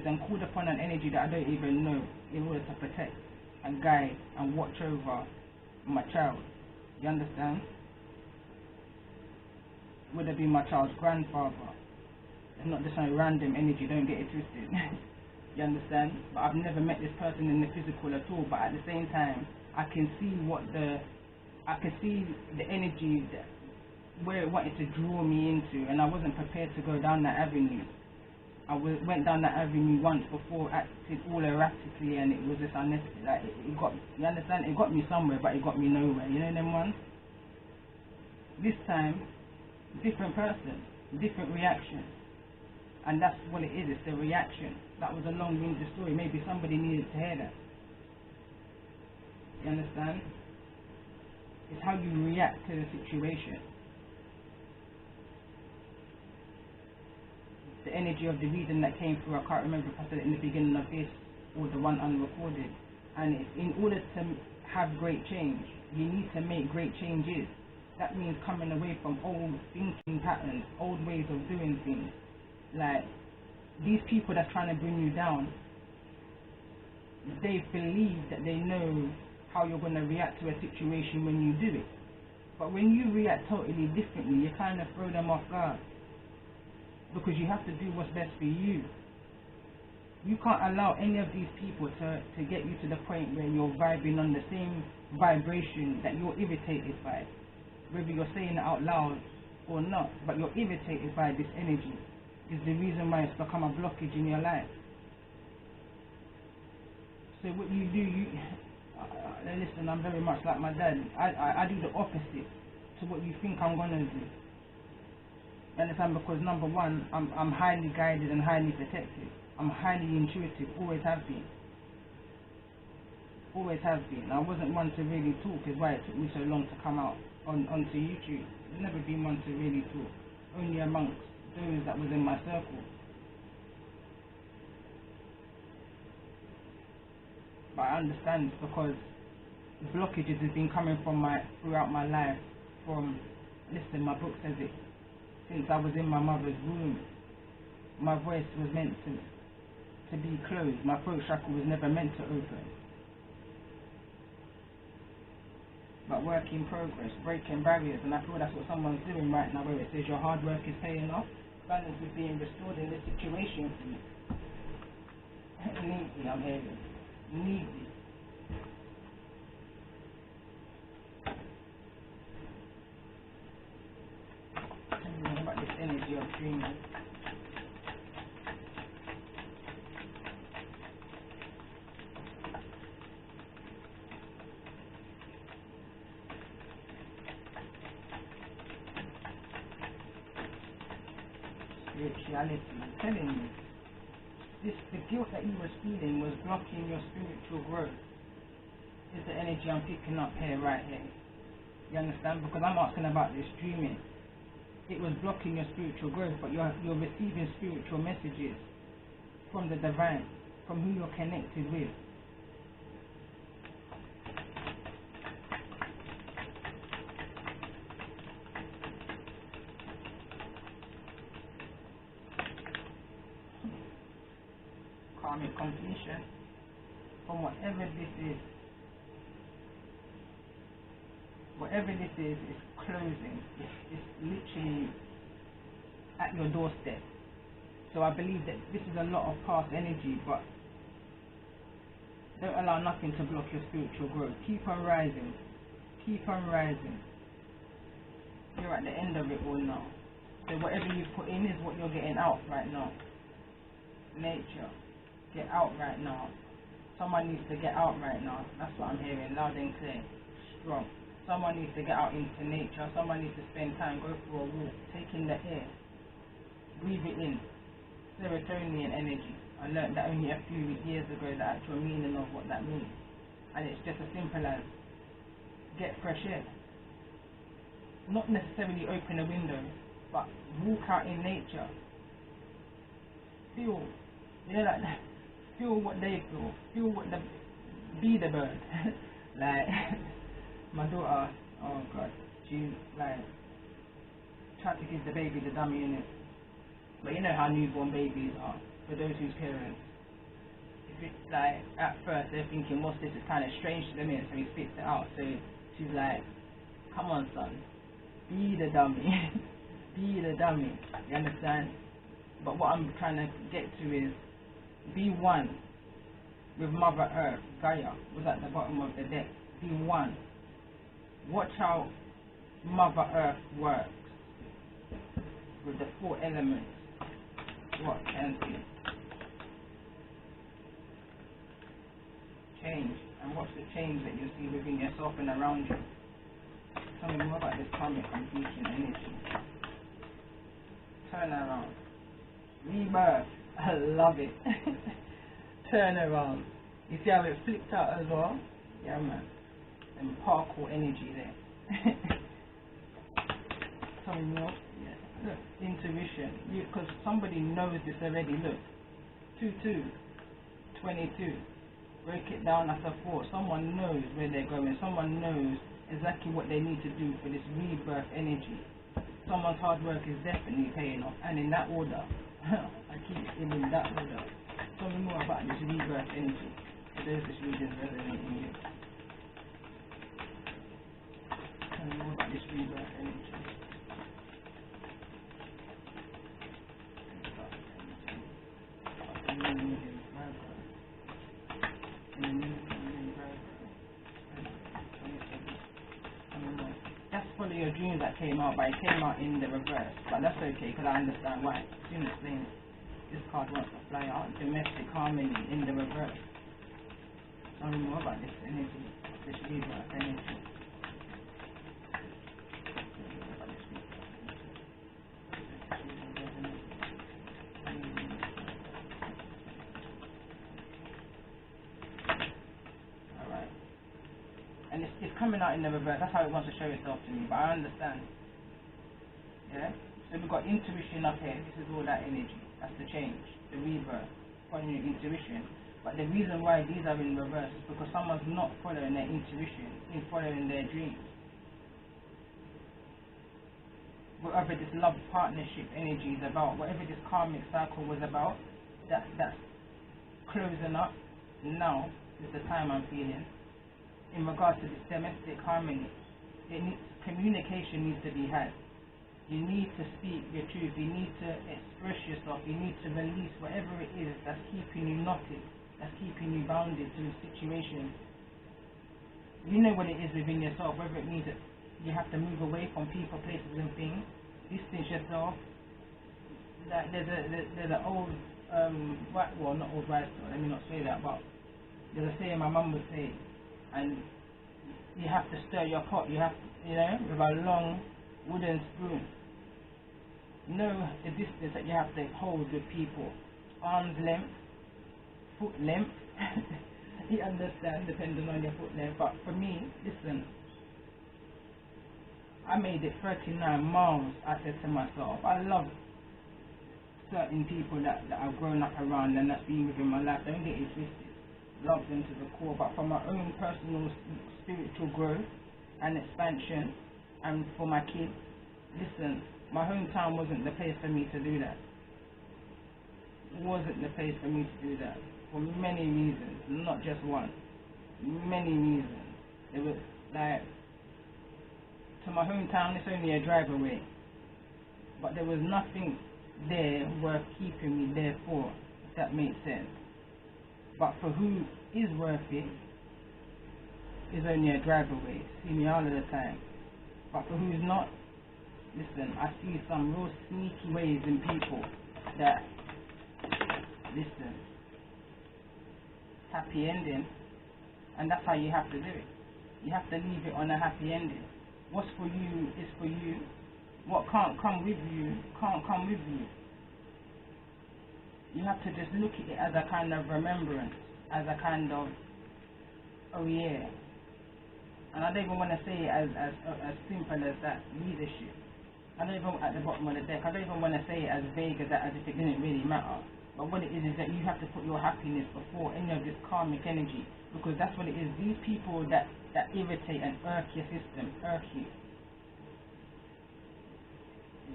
and called upon an energy that I don't even know in order to protect and guide and watch over my child, you understand? Would have been my child's grandfather. It's not just a random energy, don't get it twisted. You understand? But I've never met this person in the physical at all, but at the same time I can see the energy where it wanted to draw me into, and I wasn't prepared to go down that avenue. I went down that avenue once before, acted all erratically, and it was just unnecessary. Like you understand? It got me somewhere, but it got me nowhere. You know them ones? This time, different person, different reaction. And that's what it is, it's the reaction. That was a long-winded story. Maybe somebody needed to hear that. You understand? It's how you react to the situation. The energy of the reading that came through, I can't remember if I said it in the beginning of this or the one unrecorded. And it's in order to have great change, you need to make great changes. That means coming away from old thinking patterns, old ways of doing things. Like, these people that's trying to bring you down, they believe that they know how you're going to react to a situation when you do it. But when you react totally differently, you kind of throw them off guard. Because you have to do what's best for you. You can't allow any of these people to get you to the point where you're vibing on the same vibration that you're irritated by. Whether you're saying it out loud or not, but you're irritated by this energy. Is the reason why it's become a blockage in your life. So what you do, listen, I'm very much like my dad. I do the opposite to what you think I'm gonna do. You understand? Because number one, I'm highly guided and highly protected. I'm highly intuitive, always have been. Always have been. I wasn't one to really talk, is why it took me so long to come out onto YouTube. I've never been one to really talk. Only amongst those that was in my circle. But I understand because blockages has been coming from throughout my life from, listen, my book says it, since I was in my mother's womb. My voice was meant to be closed. My throat chakra was never meant to open. But work in progress, breaking barriers, and I feel that's what someone's doing right now, where it says your hard work is paying off. Balance is being restored in this situation for you. Neatly, I'm hearing. Neatly. Tell me more about this energy of dreaming. Spirituality, I'm telling you, the guilt that you was feeling was blocking your spiritual growth. Is the energy I'm picking up here, right here. You understand? Because I'm asking about this dreaming. It was blocking your spiritual growth, but you're receiving spiritual messages from the divine, from who you're connected with. Karmic completion from whatever this is. Whatever this is closing. It's literally at your doorstep. So I believe that this is a lot of past energy, but don't allow nothing to block your spiritual growth. Keep on rising. Keep on rising. You're at the end of it all now. So whatever you put in is what you're getting out right now. Nature. Get out right now. Someone needs to get out right now. That's what I'm hearing, loud and clear. Strong. Someone needs to get out into nature. Someone needs to spend time, go for a walk, take in the air, breathe it in. serotonin energy. I learned that only a few years ago, the actual meaning of what that means. And it's just as simple as get fresh air. Not necessarily open a window, but walk out in nature. Feel, like that. Feel what they feel. Feel what be the bird. Like, my daughter, oh God, she like tried to give the baby the dummy in it. But you know how newborn babies are, for those whose parents. If it's like, at first they're thinking, what's this? It's kind of strange to them, so he spits it out. So she's like, come on son, be the dummy. Be the dummy. You understand? But what I'm trying to get to is, be one with Mother Earth. Gaia was at the bottom of the deck. Be one. Watch how Mother Earth works with the 4 elements. What can see? Change. And what's the change that you see within yourself and around you? Tell me more about this karmic completion energy. Turn around. Rebirth. I love it. Turn around. You see how it flipped out as well? Yeah, man. And parkour energy there. Tell me more. Yeah. Look, intuition. Because somebody knows this already. Look. 2-2. 22. Break it down as a 4. Someone knows where they're going. Someone knows exactly what they need to do for this rebirth energy. Someone's hard work is definitely paying off, and in that order. I keep in that order. Tell me more about this rebirth energy. For those this reading resonating with. Tell me more about this rebirth energy. Follow your dreams that came out, but it came out in the reverse. But that's okay, because I understand why. Soon explain. This card wants to fly out. Domestic harmony in the reverse. Tell me more about this energy, this rebirth energy. Alright. And it's coming out in the reverse. That's how it wants to show itself to me, but I understand. Yeah? So we've got intuition up here. This is all that energy. That's the change, the rebirth, following your intuition. But the reason why these are in reverse is because someone's not following their intuition, in following their dreams. Whatever this love partnership energy is about, whatever this karmic cycle was about, that's closing up. Now is the time I'm feeling. In regards to this domestic harmony, communication needs to be had. You need to speak your truth. You need to express yourself. You need to release whatever it is that's keeping you knotted, that's keeping you bounded to a situation. You know what it is within yourself, whether it means that you have to move away from people, places and things, distance yourself. That there's an old, well, not old wise, let me not say that, but there's a saying my mum would say, and you have to stir your pot, you have to, with a long wooden spoon. Know the distance that you have to hold with people. Arm's length, foot length. You understand, depending on your foot length. But for me, listen, I made it 39 miles, I said to myself. I love certain people that I've grown up around and that's been within my life. Don't get it twisted. Love them to the core. But for my own personal spiritual growth and expansion, and for my kids, listen, my hometown wasn't the place for me to do that. It wasn't the place for me to do that. For many reasons, not just one. Many reasons. It was like, to my hometown, it's only a drive away. But there was nothing there worth keeping me there for, if that makes sense. But for who is worth it, is only a drive away. See me all of the time. But for who's not, listen, I see some real sneaky ways in people that, listen, happy ending, and that's how you have to do it. You have to leave it on a happy ending. What's for you is for you. What can't come with you, can't come with you. You have to just look at it as a kind of remembrance, as a kind of, oh yeah. And I don't even want to say it as simple as that, leadership. I don't even, at the bottom of the deck, I don't even want to say it as vague as that, as if it didn't really matter. But what it is that you have to put your happiness before any of this karmic energy, because that's what it is. These people that irritate and irk your system, irk you,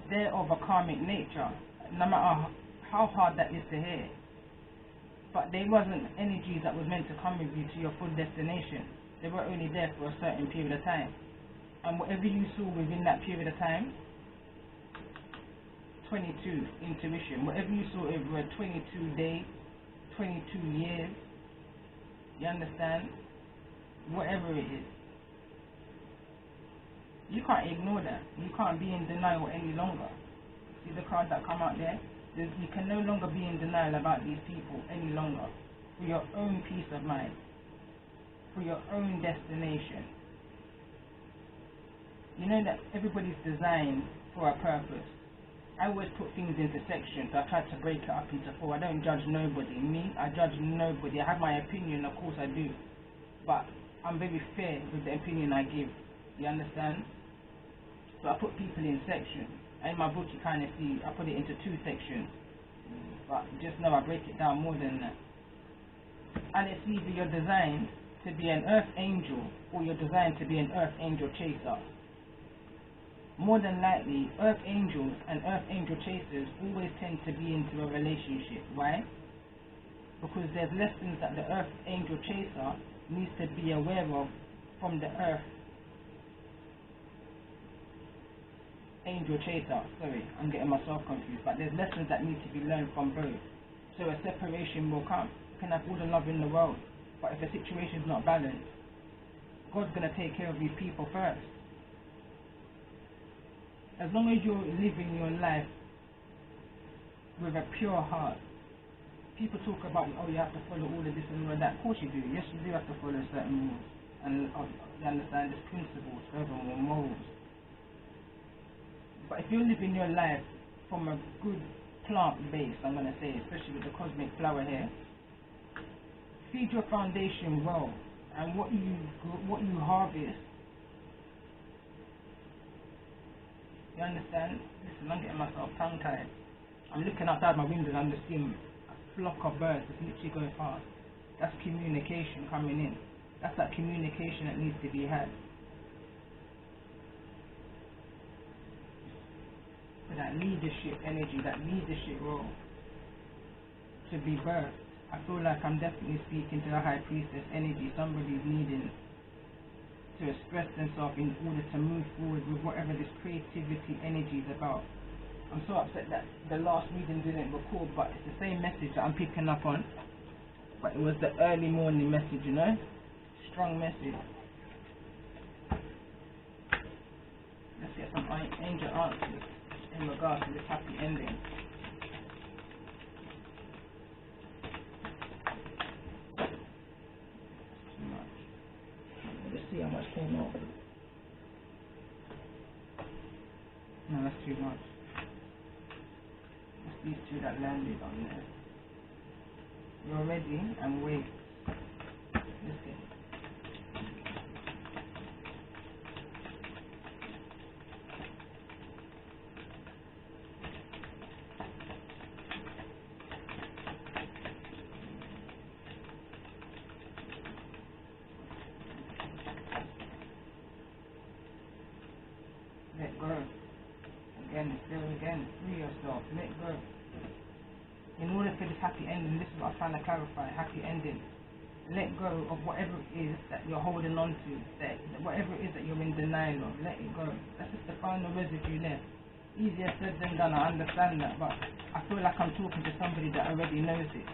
they're of a karmic nature, no matter how hard that is to hear. But they wasn't energies that was meant to come with you to your full destination. They were only there for a certain period of time. And whatever you saw within that period of time, 22, intuition, whatever you saw over a 22 days, 22 years, you understand? Whatever it is. You can't ignore that. You can't be in denial any longer. See the cards that come out there? You can no longer be in denial about these people any longer. For your own peace of mind. For your own destination. You know that everybody's designed for a purpose. I always put things into sections. I try to break it up into four. I don't judge nobody. Me, I judge nobody. I have my opinion, of course I do. But I'm very fair with the opinion I give. You understand? So I put people in sections. In my book you kind of see, I put it into 2 sections. But just know I break it down more than that. And it's either you're designed to be an earth angel or you're designed to be an earth angel chaser. More than likely, earth angels and earth angel chasers always tend to be into a relationship. Why? Because there's lessons that the earth angel chaser needs to be aware of from the earth angel chaser. Sorry, I'm getting myself confused. But there's lessons that need to be learned from both. So a separation will come. You can have all the love in the world, but if the situation is not balanced, God's going to take care of these people first. As long as you're living your life with a pure heart, people talk about, oh, you have to follow all of this and all of that. Of course you do. Yes, you do have to follow certain rules and you understand these principles, furthermore morals. But if you're living your life from a good plant base, I'm going to say, especially with the cosmic flower here, feed your foundation well, and what you harvest. You understand? Listen, I'm getting myself tongue-tied. I'm looking outside my window and I'm just seeing a flock of birds that's literally going past. That's communication coming in. That's that communication that needs to be had. For that leadership energy, that leadership role to be birthed. I feel like I'm definitely speaking to the high priestess energy. Somebody's needing to express themselves in order to move forward with whatever this creativity energy is about. I'm so upset that the last reading didn't record, but it's the same message that I'm picking up on, but it was the early morning message, you know, strong message. Let's get some angel answers in regards to this happy ending. See how much came out. No, that's too much. It's these two that landed on there. You're ready and wait. Listen. Let go. Again, free yourself. Let go. In order for this happy ending, this is what I'm trying to clarify. Happy ending. Let go of whatever it is that you're holding on to. That whatever it is that you're in denial of. Let it go. That's just the final residue left. Easier said than done. I understand that, but I feel like I'm talking to somebody that already knows it.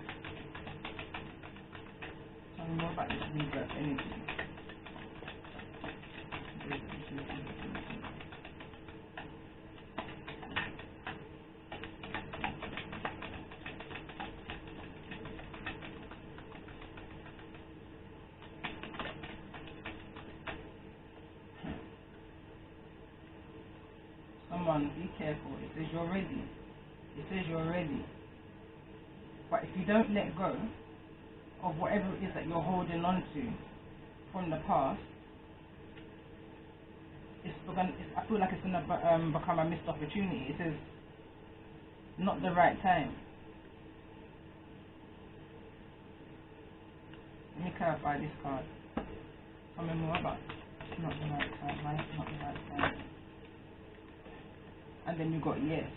Tell me more about this rebirth energy. Someone, be careful. It says you're ready. It says you're ready. But if you don't let go of whatever it is that you're holding on to from the past, I feel like it's going to become a missed opportunity. It says, not the right time. Let me clarify this card. Tell me more about it's not the right time, right? Not the right time. And then you got yes.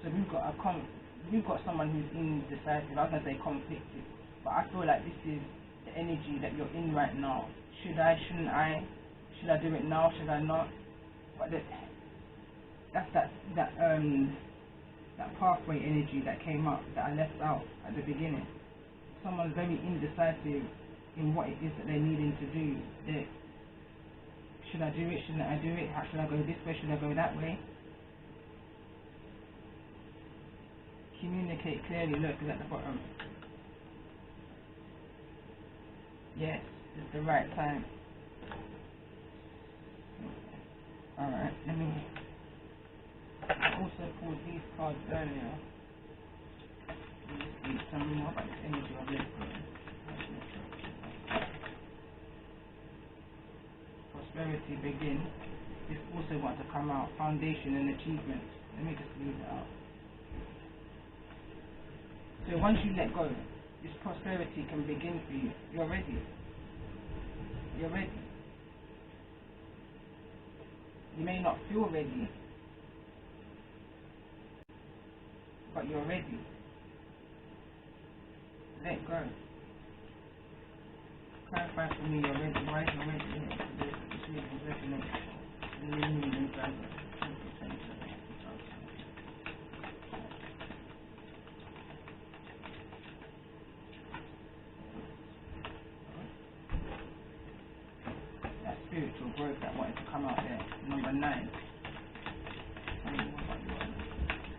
So we've got someone who's indecisive. I was going to say conflicted, but I feel like this is the energy that you're in right now. Should I? Shouldn't I? Should I do it now? Should I not? But that's that pathway energy that came up that I left out at the beginning. Someone's very indecisive in what it is that they're needing to do. Should I do it? Shouldn't I do it? How should I go this way? Should I go that way? Communicate clearly. Look, it's at the bottom. Yes, it's the right time. Alright, let me also pull these cards earlier. Tell me more about the energy of this going. Prosperity begin. This also wants to come out. Foundation and achievement. Let me just leave it out. So once you let go, this prosperity can begin for you. You're ready. You're ready. You may not feel ready, but you're ready. Let go. Clarify for me, you're ready. Why you're ready? This reading resonates. The new moon in Virgo, 2027. That spiritual growth that wanted to come out there. Number 9.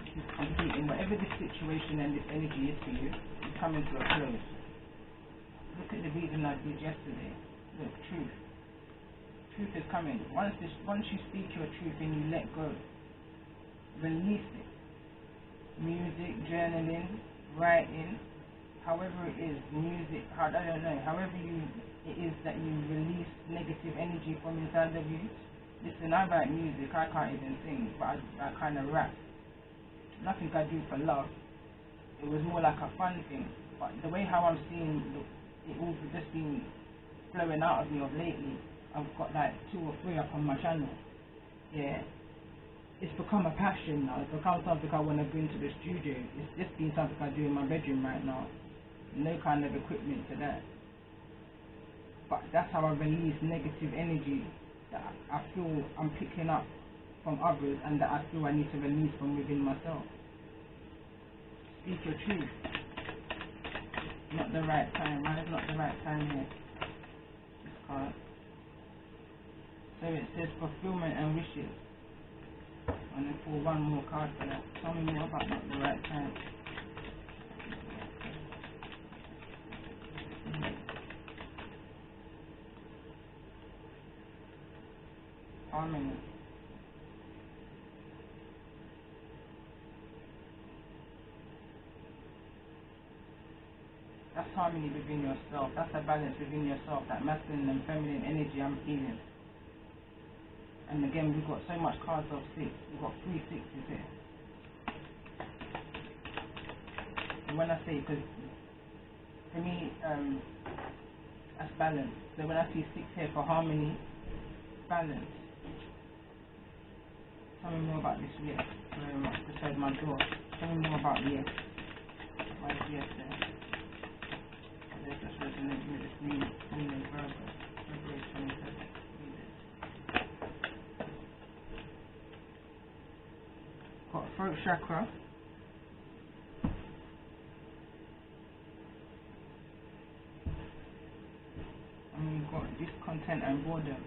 This is completing whatever this situation and this energy is for you. It's coming to a close. Look at the reading I did yesterday. Look, truth. Truth is coming. Once you speak your truth and you let go, release it. Music, journaling, writing, however it is, music, I don't know, however it is that you release negative energy from inside of you. Listen, I write music, I can't even sing, but I kind of rap. Nothing I do for love. It was more like a fun thing. But the way how I'm seeing it all just been flowing out of me of lately, I've got like 2 or 3 up on my channel. Yeah. It's become a passion now. It's become something I want to bring to the studio. It's just been something I do in my bedroom right now. No kind of equipment to that. But that's how I release negative energy that I feel I'm picking up from others and that I feel I need to release from within myself. Speak your truth. Not the right time. Why is not the right time here? This card. So it says fulfillment and wishes. And then pull one more card for that. Tell me more about not the right time. Harmony. That's harmony within yourself. That's a balance within yourself. That masculine and feminine energy I'm feeling. And again, we've got so much cards of 6. We've got 3 6s here. And when I say, because for me, that's balance. So when I see 6 here for harmony, balance. Tell me more about this yes. Just heard my door. Tell me more about yes. Why is yes there? Let's just resonate with this new in Virgo, February 27th. Got throat chakra. And we've got discontent and boredom.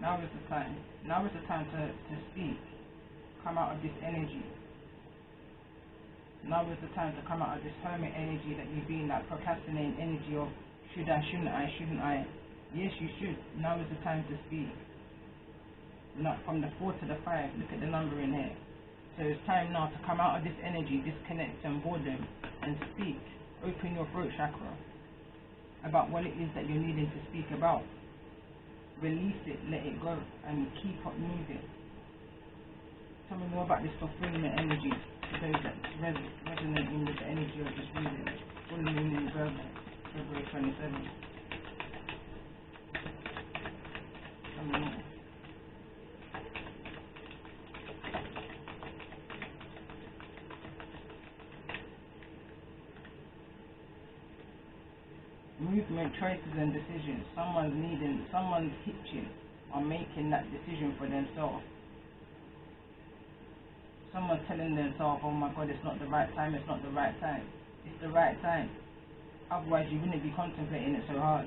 Now is the time. Now is the time to speak. Come out of this energy. Now is the time to come out of this hermit energy that you've been, that procrastinating energy of should I, shouldn't I, shouldn't I? Yes, you should. Now is the time to speak. not from the 4 to the 5. Look at the number in here. So it's time now to come out of this energy, disconnect and boredom, and speak. Open your throat chakra about what it is that you're needing to speak about. Release it, let it go, and keep up moving. Tell me more about this fulfillment energy, those that resonating with the energy of this reading. Full moon in Virgo, February 27th. Tell me more. Movement, choices and decisions. Someone's hitching or making that decision for themselves. Someone's telling themselves, oh my God, it's not the right time, it's not the right time. It's the right time. Otherwise you wouldn't be contemplating it so hard.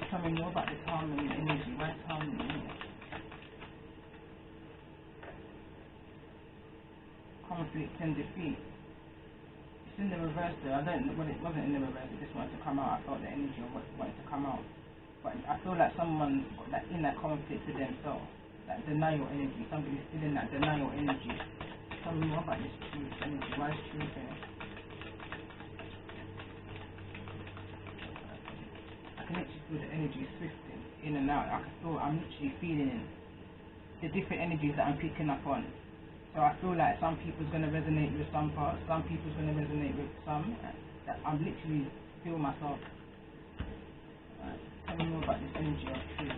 Tell me more about this harmony energy. Where's harmony? Conflict and defeat. It's in the reverse though. I don't know what it wasn't in the reverse. It just wanted to come out. I felt the energy of what wanted to come out. But I feel like someone's got that inner conflict to themselves. That denial energy. Somebody's feeling that denial energy. Tell me more about this truth energy. Why is truth here? I can literally feel the energy swifting in and out. I'm literally feeling the different energies that I'm picking up on. So I feel like some people's going to resonate with some parts, some people's going to resonate with some. That I'm literally feel myself. Tell me more about this energy of truth.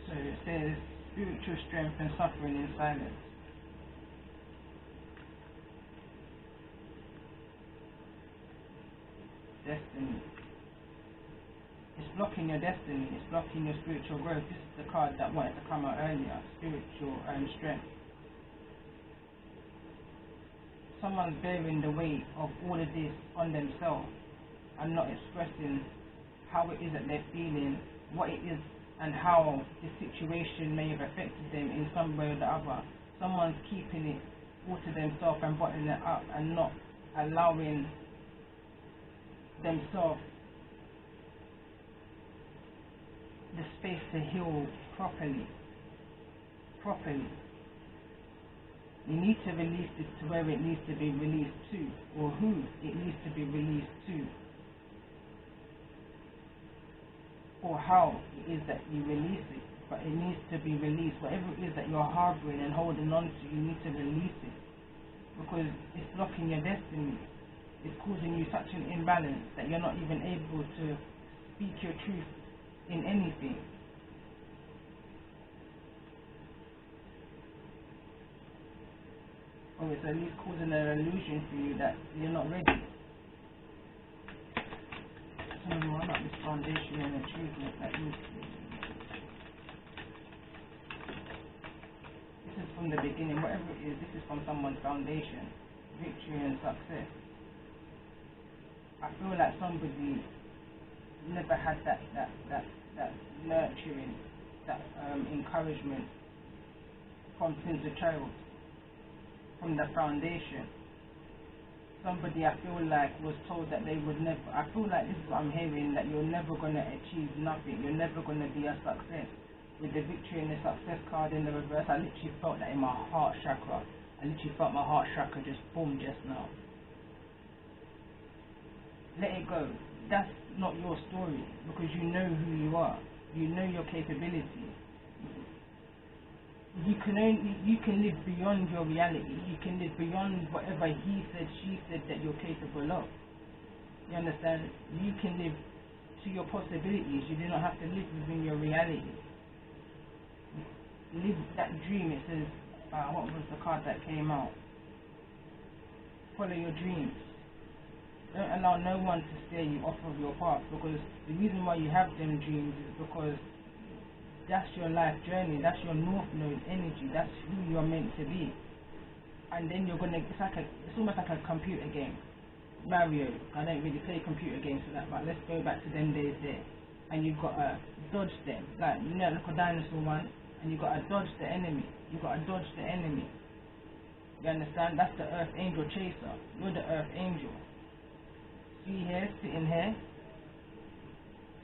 So it says, spiritual strength and suffering in silence. Destiny. It's blocking your destiny. It's blocking your spiritual growth. This is the card that wanted to come out earlier. Spiritual strength. Someone's bearing the weight of all of this on themselves and not expressing how it is that they're feeling, what it is and how the situation may have affected them in some way or the other. Someone's keeping it all to themselves and bottling it up and not allowing themselves the space to heal properly. You need to release this to where it needs to be released to, or who it needs to be released to, or how it is that you release it, but it needs to be released. Whatever it is that you're harboring and holding on to, you need to release it, because it's blocking your destiny. It's causing you such an imbalance that you're not even able to speak your truth in anything. Or it's at least causing an illusion for you that you're not ready. Tell me more about this foundation and achievement that needs to be. This is from the beginning. Whatever it is, this is from someone's foundation. Victory and success. I feel like somebody never had that nurturing, that encouragement from since a child, from the foundation. Somebody I feel like was told that they would never, I feel like this is what I'm hearing, that you're never going to achieve nothing, you're never going to be a success. With the victory and the success card in the reverse, I literally felt that in my heart chakra. I literally felt my heart chakra just boom just now. Let it go. That's not your story, because you know who you are. You know your capability. You can live beyond your reality. You can live beyond whatever he said, she said that you're capable of. You understand? You can live to your possibilities. You do not have to live within your reality. Live that dream. It says, what was the card that came out? Follow your dreams. Don't allow no one to steer you off of your path, because the reason why you have them dreams is because that's your life journey, that's your north node energy, that's who you're meant to be. And then you're gonna, it's almost like a computer game. Mario, I don't really play computer games for that, but let's go back to them days there. and you've got to dodge them. Like, you know, look a dinosaur one, and you've got to dodge the enemy. You've got to dodge the enemy. You understand? That's the earth angel chaser. You're the earth angel. See here, sitting here,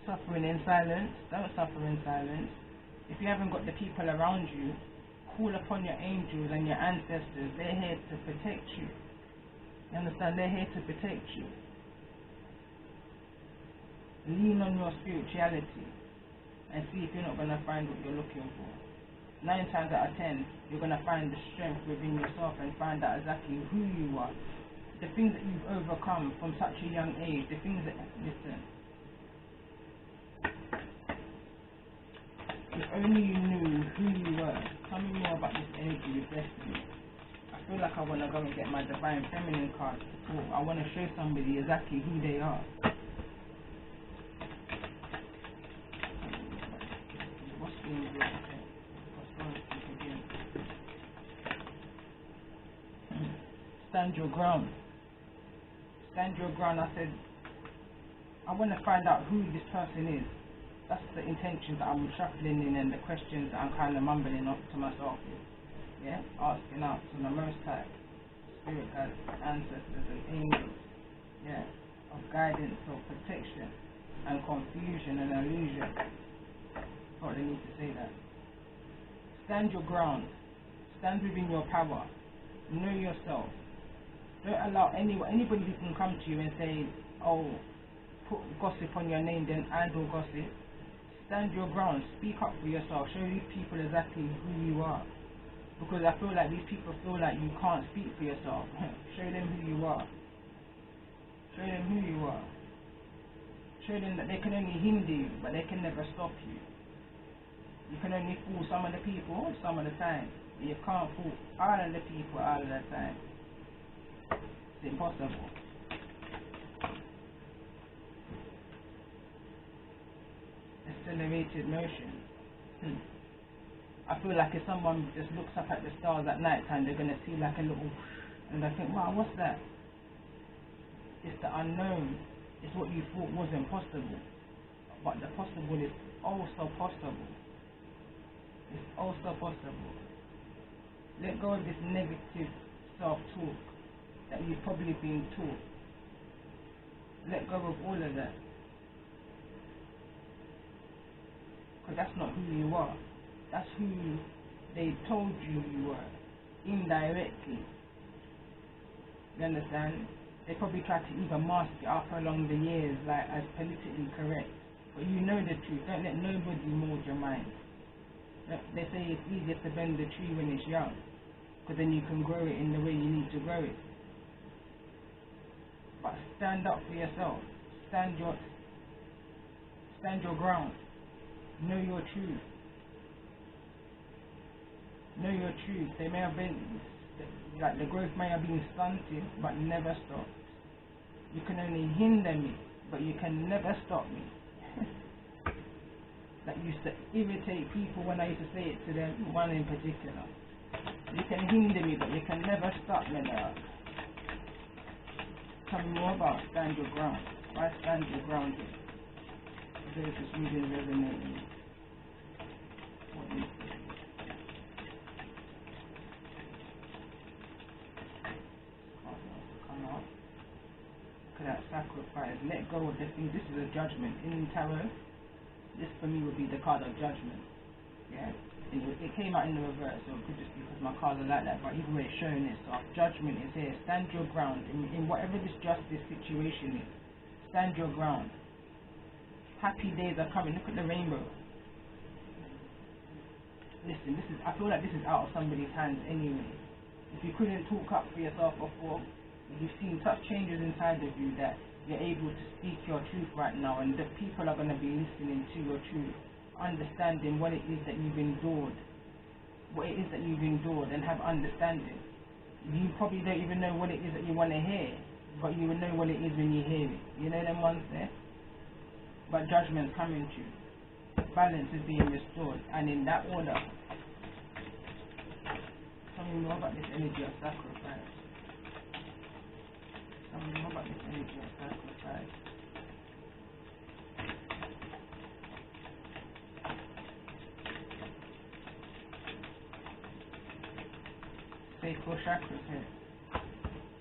suffering in silence. Don't suffer in silence. If you haven't got the people around you, call upon your angels and your ancestors. They're here to protect you. You understand? They're here to protect you. Lean on your spirituality and see if you're not going to find what you're looking for. 9 times out of 10, you're going to find the strength within yourself and find out exactly who you are. The things that you've overcome from such a young age, the things that, listen, if only you knew who you were. Tell me more about this energy of destiny. I feel like I want to go and get my divine feminine card. I want to show somebody exactly who they are. What's being real? Stand your ground. Stand your ground. I said, I want to find out who this person is. That's the intentions that I'm shuffling in and the questions that I'm kind of mumbling up to myself with. Yeah? Asking out to the Most High, Spirit guides, ancestors and angels. Yeah? Of guidance, of protection, and confusion and illusion. Thought they need to say that. Stand your ground. Stand within your power. Know yourself. Don't allow anybody who can come to you and say, oh, put gossip on your name, then idle gossip. Stand your ground. Speak up for yourself. Show these people exactly who you are. Because I feel like these people feel like you can't speak for yourself. Show them who you are. Show them who you are. Show them that they can only hinder you, but they can never stop you. You can only fool some of the people some of the time. You can't fool all of the people all of the time. It's impossible. Accelerated motion. I feel like if someone just looks up at the stars at night time, they're going to see like a little, and they think, wow, what's that? It's the unknown. It's what you thought wasn't possible. But the possible is also possible. It's also possible. Let go of this negative self-talk that you've probably been taught. Let go of all of that. Because that's not who you are. That's who they told you were, indirectly. You understand? They probably tried to even mask it up along the years, like as politically correct. But you know the truth. Don't let nobody mold your mind. They say it's easier to bend the tree when it's young, because then you can grow it in the way you need to grow it. But stand up for yourself. Stand your ground. Know your truth. Know your truth. They may have been, like the growth may have been stunted, but never stopped. You can only hinder me, but you can never stop me. That used to irritate people when I used to say it to them, one in particular. You can hinder me, but you can never stop me now. Tell me more about stand your ground. Why stand your ground here? This is really resonating. What do you think? Come out. Look at that sacrifice. Let go of the thing. This is a judgment. In tarot, this for me would be the card of judgment. Yeah? It came out in the reverse, so it could just be because my cards are like that, but either way it's showing it. So judgment is here. Stand your ground. In whatever this justice situation is, stand your ground. Happy days are coming. Look at the rainbow. Listen, I feel like this is out of somebody's hands anyway. If you couldn't talk up for yourself before, you've seen such changes inside of you that you're able to speak your truth right now, and the people are going to be listening to your truth, understanding what it is that you've endured, and have understanding. You probably don't even know what it is that you want to hear, but you will know what it is when you hear it. You know them ones there? But judgment's coming to you. Balance is being restored, and in that order. Tell me more about this energy of sacrifice. Tell me more about this energy of sacrifice. sacral chakras here.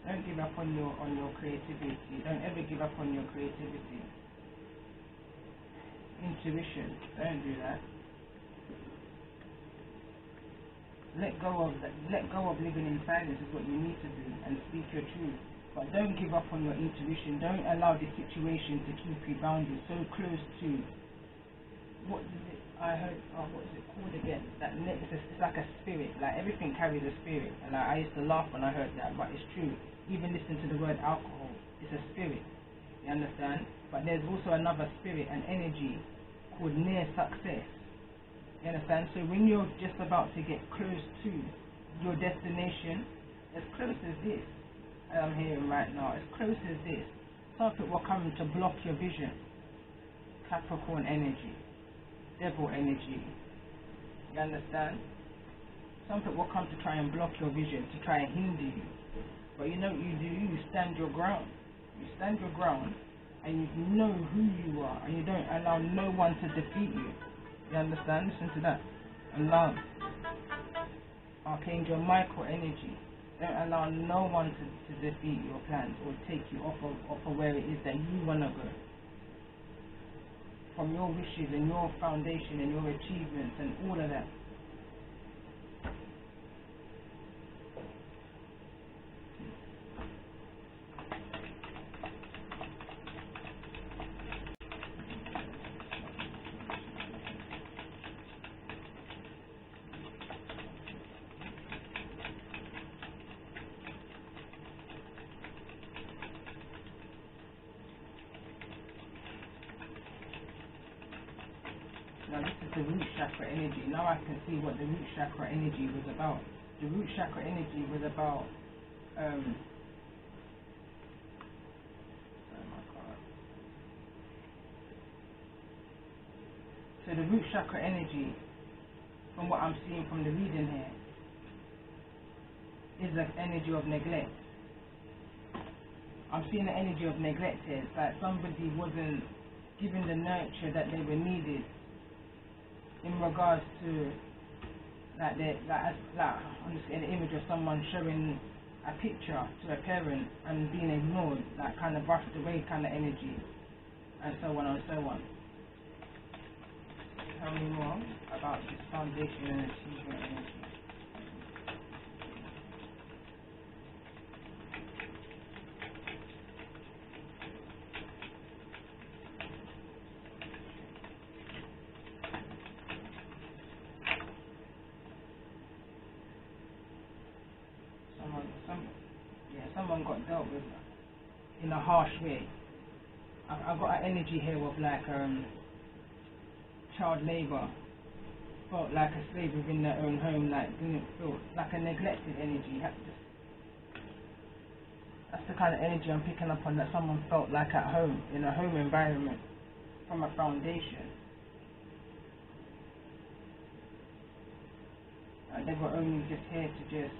Don't give up on your creativity. Don't ever give up on your creativity. Intuition. Don't do that. Let go of living in silence is what you need to do, and speak your truth. But don't give up on your intuition. Don't allow this situation to keep you bounded so close to what is it? I heard. What is it called again? It's like a spirit. Like everything carries a spirit. And I used to laugh when I heard that, but it's true. Even listen to the word alcohol. It's a spirit. You understand? But there's also another spirit, an energy called near success. You understand? So when you're just about to get close to your destination, as close as this, I'm hearing right now, as close as this, something will come to block your vision. Capricorn energy, devil energy. You understand? Something will come to try and block your vision, to try and hinder you. But you know what you do? You stand your ground. You stand your ground, and you know who you are, and you don't allow no one to defeat you. You understand? Listen to that. And love. Archangel Michael energy. Don't allow no one to defeat your plans or take you off of where it is that you want to go. From your wishes and your foundation and your achievements and all of that. Now this is the root chakra energy. Now I can see what the root chakra energy was about. The root chakra energy was about so the root chakra energy, from what I'm seeing from the reading here, is the energy of neglect. I'm seeing the energy of neglect here. It's like somebody wasn't given the nurture that they were needed. In regards to I'm just getting an image of someone showing a picture to a parent and being ignored, that kind of brushed away kind of energy, and so on and so on. Tell me more about this foundation and achievement energy. Someone got dealt with in a harsh way. I've got an energy here of like child labour, felt like a slave within their own home, like didn't feel like a neglected energy. That's the kind of energy I'm picking up on, that someone felt like at home, in a home environment, from a foundation. Like they were only just here to just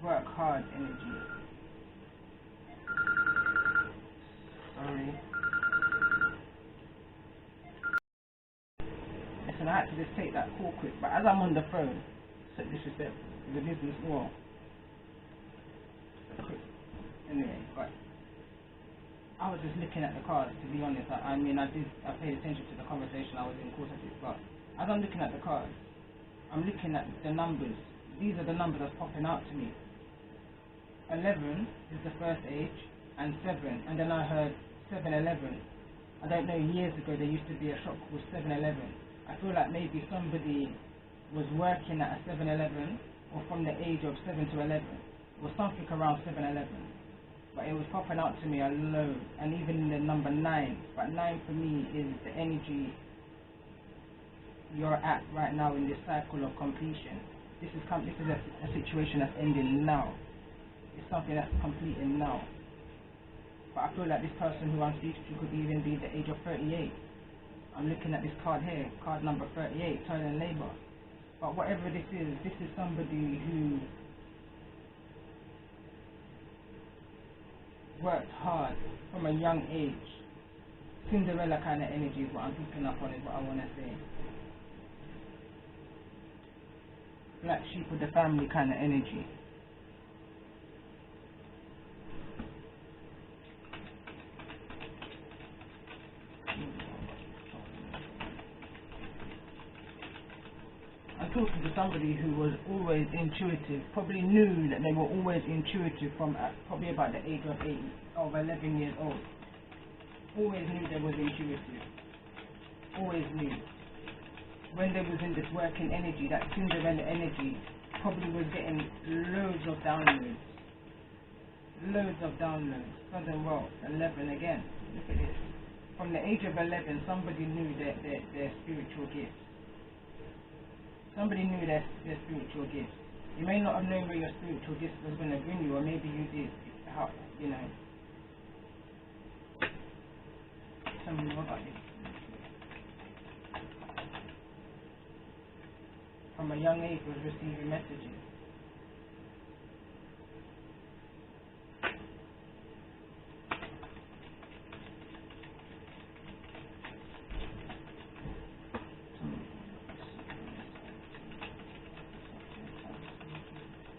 work hard energy. Sorry. Listen, I had to just take that call quick, but as I'm on the phone, so disrespect the business war. Anyway, but I was just looking at the cards, to be honest. I paid attention to the conversation I was in course of it, but as I'm looking at the cards, I'm looking at the numbers. These are the numbers that's popping out to me. 11 is the first age, and 7, and then I heard 7-Eleven. I don't know, years ago there used to be a shop called 7-Eleven. I feel like maybe somebody was working at a 7-Eleven, or from the age of 7 to 11, or something around 7-Eleven. But it was popping out to me a load, and even the number 9. But 9 for me is the energy you're at right now in this cycle of completion. This is a situation that's ending now. It's something that's completing now. But I feel like this person who I'm speaking to could even be the age of 38. I'm looking at this card here, card number 38, toil and labour. But whatever this is somebody who worked hard from a young age. Cinderella kind of energy is what I'm picking up on, is what I want to say. black sheep of the family kind of energy. I'm talking to somebody who was always intuitive, probably knew that they were always intuitive from probably about the age of 11 years old. Always knew they was intuitive. Always knew. When they was in this working energy, that Cinderella energy, probably was getting loads of downloads. Loads of downloads. Southern Wealth, 11 again. Look at this. From the age of 11, somebody knew their spiritual gifts. Somebody knew their spiritual gifts. You may not have known where your spiritual gifts was going to bring you, or maybe you did. How, you know. Tell me more about this. From a young age was receiving messages.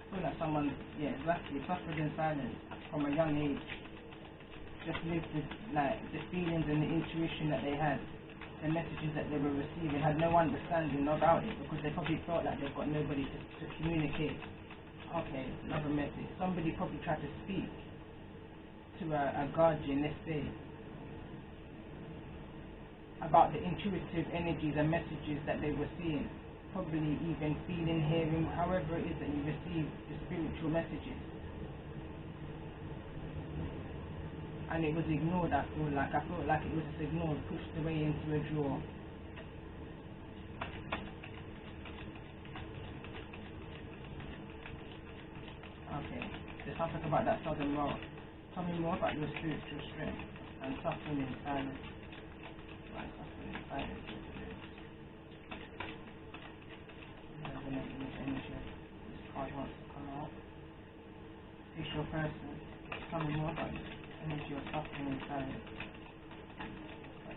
I feel like someone, yeah, exactly, suffered in silence from a young age. Just lived with like the feelings and the intuition that they had. The messages that they were receiving, had no understanding about it, because they probably felt like they've got nobody to communicate. Okay, another message. Somebody probably tried to speak to a guardian, let's say, about the intuitive energies and messages that they were seeing. Probably even feeling, hearing, however it is that you receive the spiritual messages. And it was ignored, I felt like it was just ignored, pushed away into a drawer. Okay, there's something about that Southern Wealth. Tell me more about your spiritual strength and suffering in silence. Right, suffering in silence. This card wants to come out. It's your person. Tell me more about it. Energy of suffering in silence.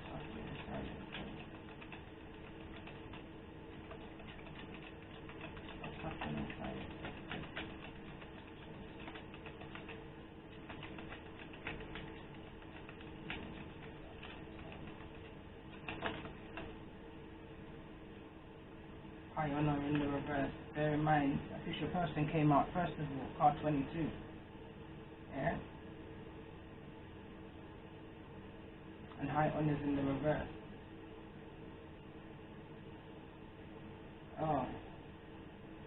Suffering in silence. Suffering in silence. High honor in the reverse. Bear in mind, official person came out first of all, card 22. Yeah? And high honors in the reverse. Oh,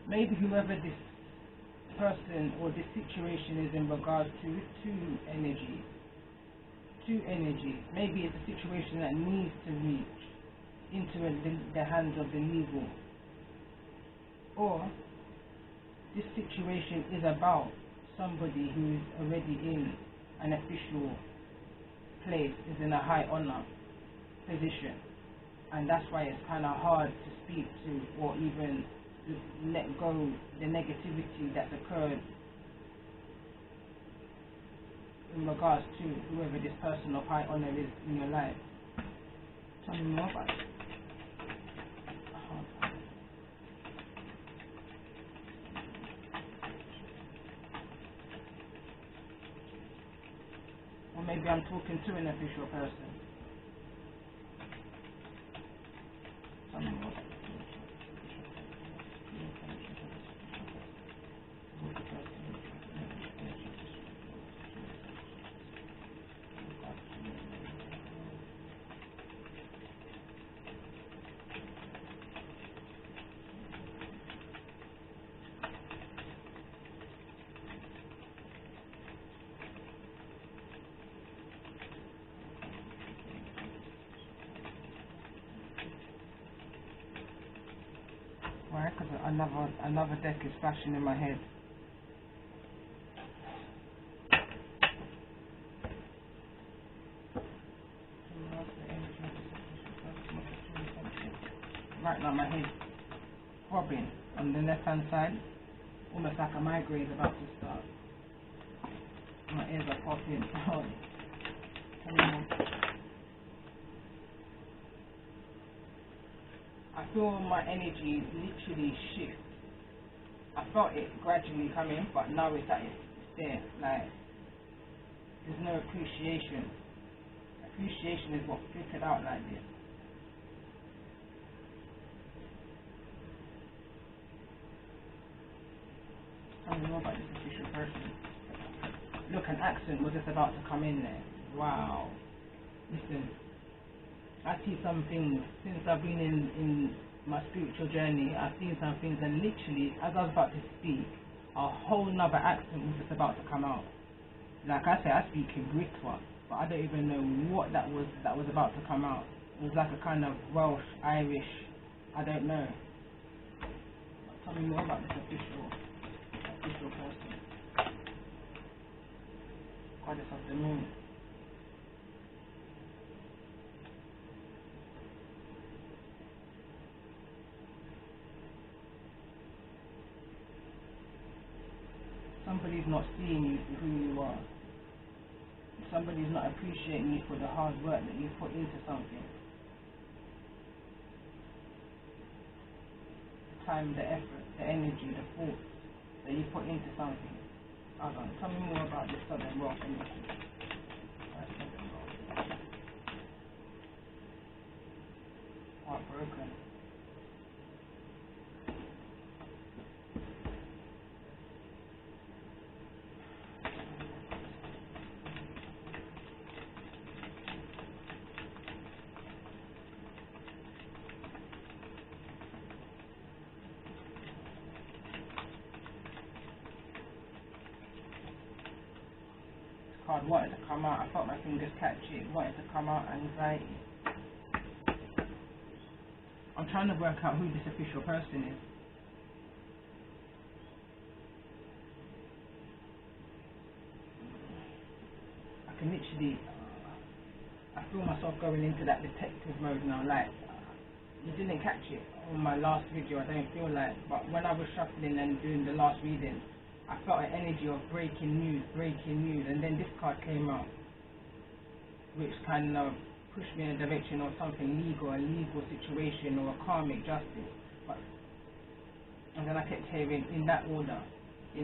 maybe whoever this person or this situation is in regards to two energies. Maybe it's a situation that needs to reach into the hands of the legal, or this situation is about somebody who is already in an official place, is in a high honor position, and that's why it's kind of hard to speak to or even let go the negativity that's occurred in regards to whoever this person of high honor is in your life. Tell me more about it. Or maybe I'm talking to an official person. Tell me more about it. Right, because another deck is flashing in my head. Right now my head's throbbing on the left hand side, almost like a migraine is about to start. My ears are popping. I feel my energy literally shift I felt it gradually coming, but now it's there. Like, there's no appreciation. Appreciation is what flickered out like this. Tell me more about this official person. Look, an accent was just about to come in there. Wow. Listen, I see some things since I've been in my spiritual journey. I've seen some things, and literally, as I was about to speak, a whole nother accent was just about to come out. Like I say, I speak Britwa, but I don't even know what that was about to come out. It was like a kind of Welsh, Irish, I don't know. Tell me more about this official person. Goddess of the moon. Somebody's not seeing you for who you are. Somebody's not appreciating you for the hard work that you put into something. The time, the effort, the energy, the thought that you put into something. Hold on, tell me more about this Southern Rock energy. Heartbroken. Card wanted to come out. I felt my fingers catch it. Wanted to come out. Anxiety. I'm trying to work out who this official person is. I can literally, I feel myself going into that detective mode now. Like, you didn't catch it on my last video. I don't feel like, but when I was shuffling and doing the last reading, I felt an energy of breaking news, and then this card came out, which kind of pushed me in a direction of something legal, a legal situation, or a karmic justice. And then I kept hearing in that order. I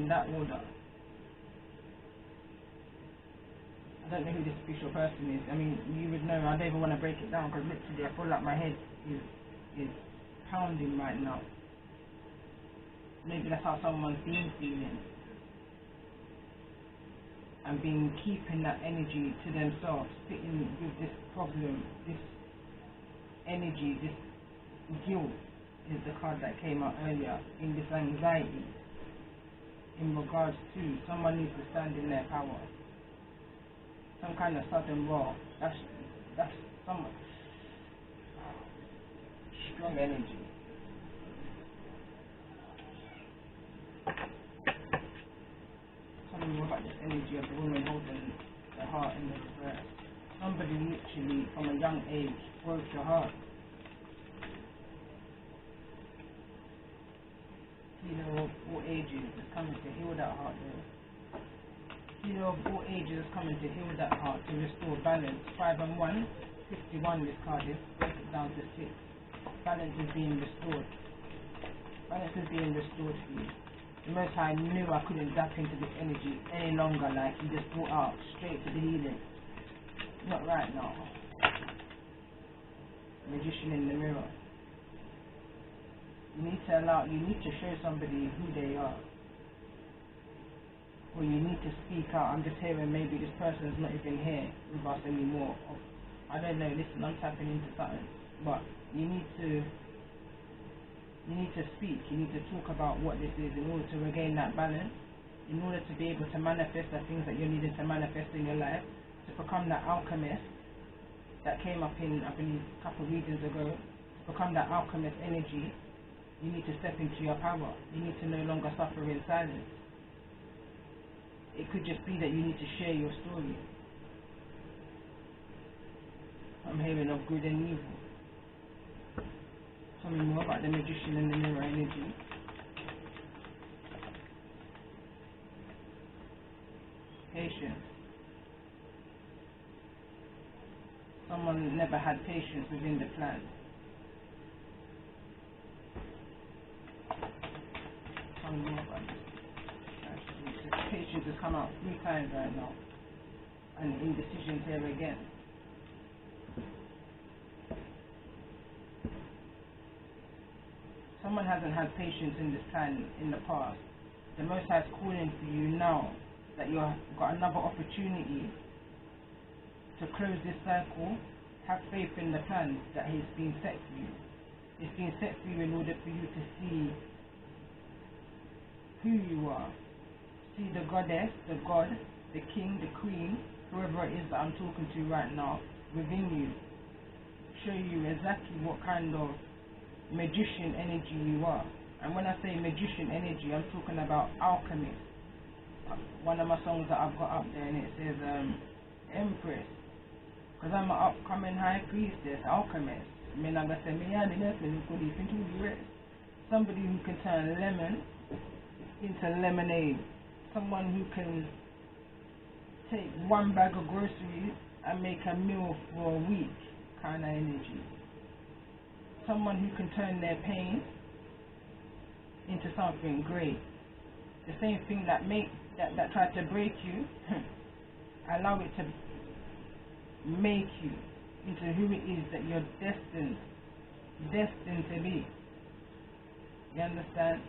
don't know who this official person is. I mean, you would know. I don't even want to break it down because literally I feel like my head is pounding right now. Maybe that's how someone's been feeling. And been keeping that energy to themselves, sitting with this problem, this energy, this guilt is the card that came out earlier, in this anxiety in regards to someone needs to stand in their power. Some kind of sudden raw. That's some strong energy. Tell me more about this energy of the woman holding the heart in the reverse. Somebody literally from a young age broke your heart. Healer of all ages is coming to heal that heart there. Healer of all ages is coming to heal that heart, to restore balance. 5 and 1, 51 this card is. Break it down to 6. Balance is being restored. Balance is being restored for you. The Most High knew I couldn't tap into this energy any longer, like he just brought out straight to the healing. Not right now. Magician in the mirror. You need to show somebody who they are. Or you need to speak out. I'm just hearing maybe this person is not even here with us anymore. I don't know, listen, I'm tapping into something. But you need to speak, you need to talk about what this is in order to regain that balance, in order to be able to manifest the things that you're needing to manifest in your life, to become that alchemist that came up in, I believe, a couple of readings ago. To become that alchemist energy, you need to step into your power. You need to no longer suffer in silence. It could just be that you need to share your story. I'm hearing of good and evil. Tell me more about the magician and the mirror energy. Patience. Someone never had patience within the plan. Tell me more about come out 3 times right now. And indecisions here again. Someone hasn't had patience in this time in the past. The Most High is calling for you now that you've got another opportunity to close this cycle. Have faith in the plan that has been set for you. It's been set for you in order for you to see who you are. See the goddess, the god, the king, the queen, whoever it is that I'm talking to right now, within you. Show you exactly what kind of magician energy you are. And when I say magician energy, I'm talking about alchemist. One of my songs that I've got up there, and it says Empress, because I'm an upcoming high priestess, alchemist. Somebody who can turn lemon into lemonade. Someone who can take 1 bag of groceries and make a meal for a week, kind of energy. Someone who can turn their pain into something great. The same thing that tried to break you, allow it to make you into who it is that you're destined to be. You understand?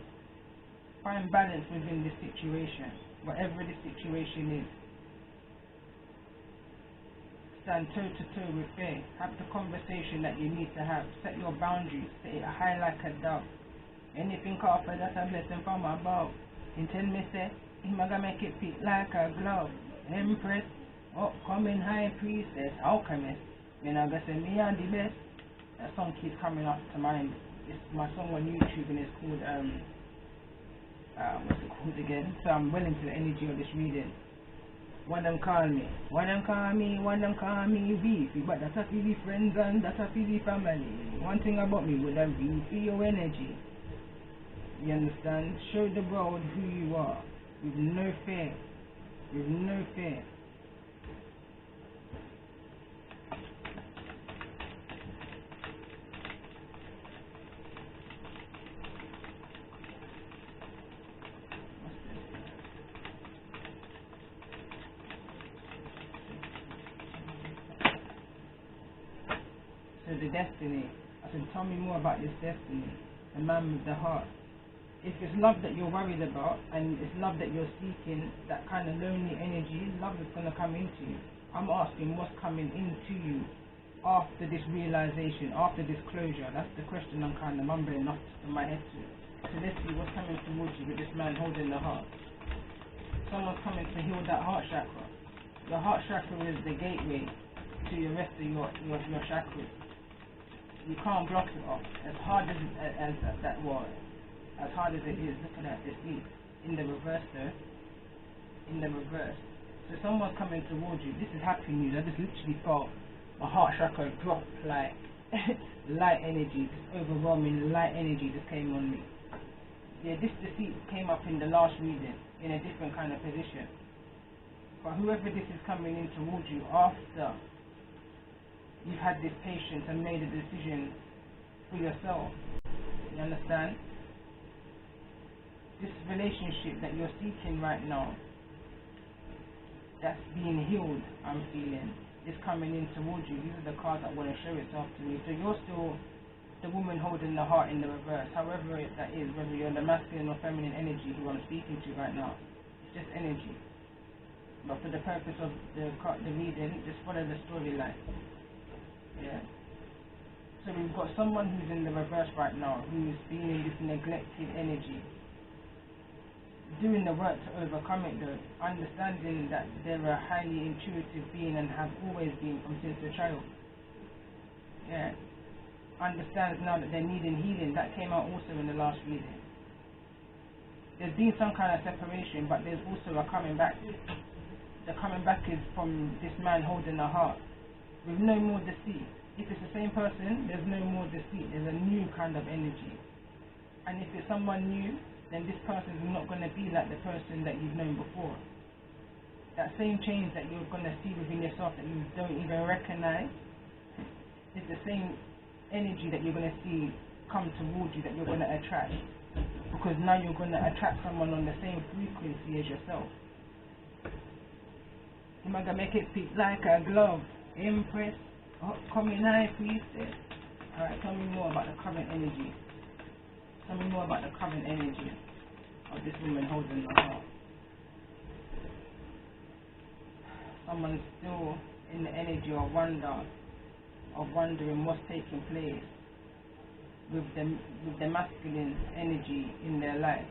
Find balance within this situation, whatever the situation is. Stand toe to toe with fear. Have the conversation that you need to have. Set your boundaries. Set it high like a dove. Anything offered, that's a blessing from above. Intend me say, I'm gonna make it fit like a glove. Empress, upcoming high priestess, alchemist. When I say me are the best. That song keeps coming up to mind. It's my song on YouTube, and it's called what's it called again? So I'm well into the energy of this reading. One them call me, one them call me beefy, but that's a for the friends and that's a for the family. One thing about me would have been for your energy. You understand? Show the world who you are, with no fear, with no fear. So the destiny, I said, tell me more about this destiny, the man with the heart. If it's love that you're worried about, and it's love that you're seeking, that kind of lonely energy, love is going to come into you. I'm asking what's coming into you after this realization, after this closure. That's the question I'm kind of mumbling off in my head to. So let's see what's coming towards you with this man holding the heart. Someone's coming to heal that heart chakra. The heart chakra is the gateway to the rest of your chakras. You can't block it off. As hard as that was, as hard as it is, looking at this deep. In the reverse though. In the reverse. So someone's coming towards you. This is happy news. I just literally felt my heart chakra drop like light energy, this overwhelming light energy just came on me. Yeah, this deceit came up in the last reading in a different kind of position. But whoever this is coming in towards you after you've had this patience and made a decision for yourself. You understand? This relationship that you're seeking right now, that's being healed, I'm feeling, is coming in towards you. These are the cards that want to show itself to me. So you're still the woman holding the heart in the reverse, however that is, whether you're the masculine or feminine energy who I'm speaking to right now. It's just energy. But for the purpose of the reading, just follow the storyline. Yeah. So we've got someone who's in the reverse right now, who's feeling this neglected energy, doing the work to overcome it though, understanding that they're a highly intuitive being and have always been from since a child. Yeah. Understands now that they're needing healing. That came out also in the last reading. There's been some kind of separation, but there's also a coming back. The coming back is from this man holding the heart, with no more deceit. If it's the same person, there's no more deceit. There's a new kind of energy. And if it's someone new, then this person is not going to be like the person that you've known before. That same change that you're going to see within yourself that you don't even recognize is the same energy that you're going to see come towards you, that you're going to attract. Because now you're going to attract someone on the same frequency as yourself. I'm gonna make it fit like a glove. Empress, upcoming high priestess. Alright, tell me more about the current energy. Tell me more about the current energy of this woman holding the heart. Someone's still in the energy of wonder, of wondering what's taking place with the masculine energy in their life.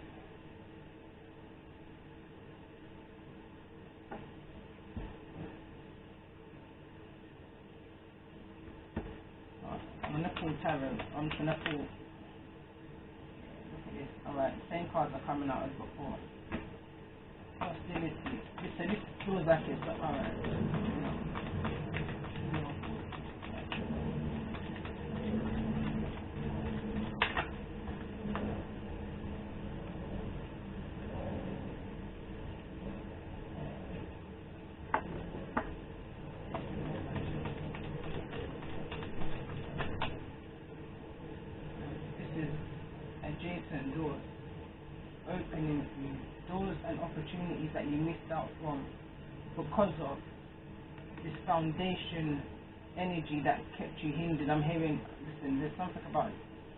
I'm gonna pull tarot. I'm just gonna pull. Look at this. Alright, same cards are coming out as before. Hostility. This feels like it's alright. Adjacent doors opening for you, doors and opportunities that you missed out from because of this foundation energy that kept you hindered. I'm hearing, listen, there's something about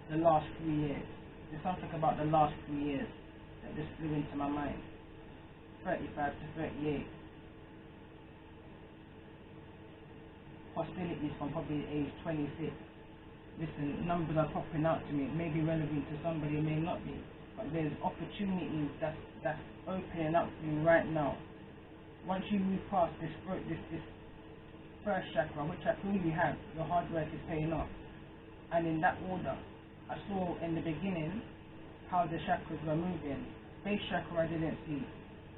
the last 3 years. There's something about the last 3 years that just flew into my mind. 35 to 38. Hostilities from probably age 26. Listen, numbers are popping out to me. It may be relevant to somebody, it may not be. But there's opportunities that's opening up for you right now. Once you move past this first chakra, which I feel you have, your hard work is paying off. And in that order, I saw in the beginning how the chakras were moving. Base chakra I didn't see.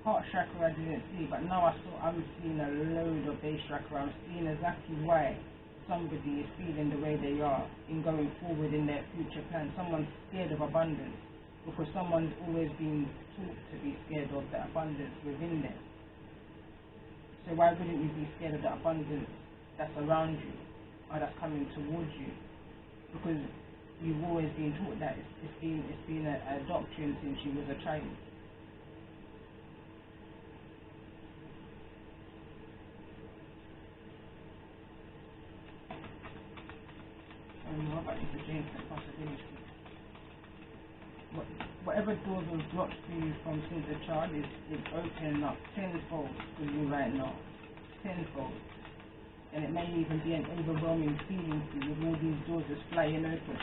Heart chakra I didn't see. But now I'm seeing a load of base chakra. I'm seeing exactly why somebody is feeling the way they are in going forward in their future plans. Someone's scared of abundance because someone's always been taught to be scared of the abundance within them. So why wouldn't you be scared of the abundance that's around you or that's coming towards you? Because you've always been taught that. It's been a doctrine since you was a child. More about this adjacent possibility. Whatever doors was blocked for you from since a child is opening up tenfold for you right now. Tenfold. And it may even be an overwhelming feeling for you with all these doors just flying open.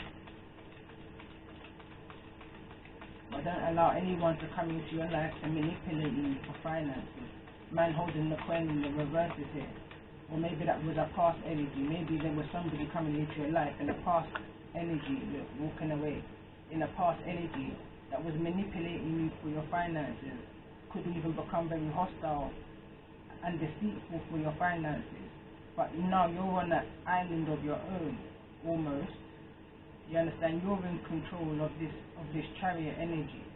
But don't allow anyone to come into your life and manipulate you for finances. Man holding the coin in the reverse is here. Or maybe that was a past energy. Maybe there was somebody coming into your life in a past energy, walking away. In a past energy that was manipulating you for your finances. Could even become very hostile and deceitful for your finances. But now you're on an island of your own, almost. You understand? You're in control of this chariot energy.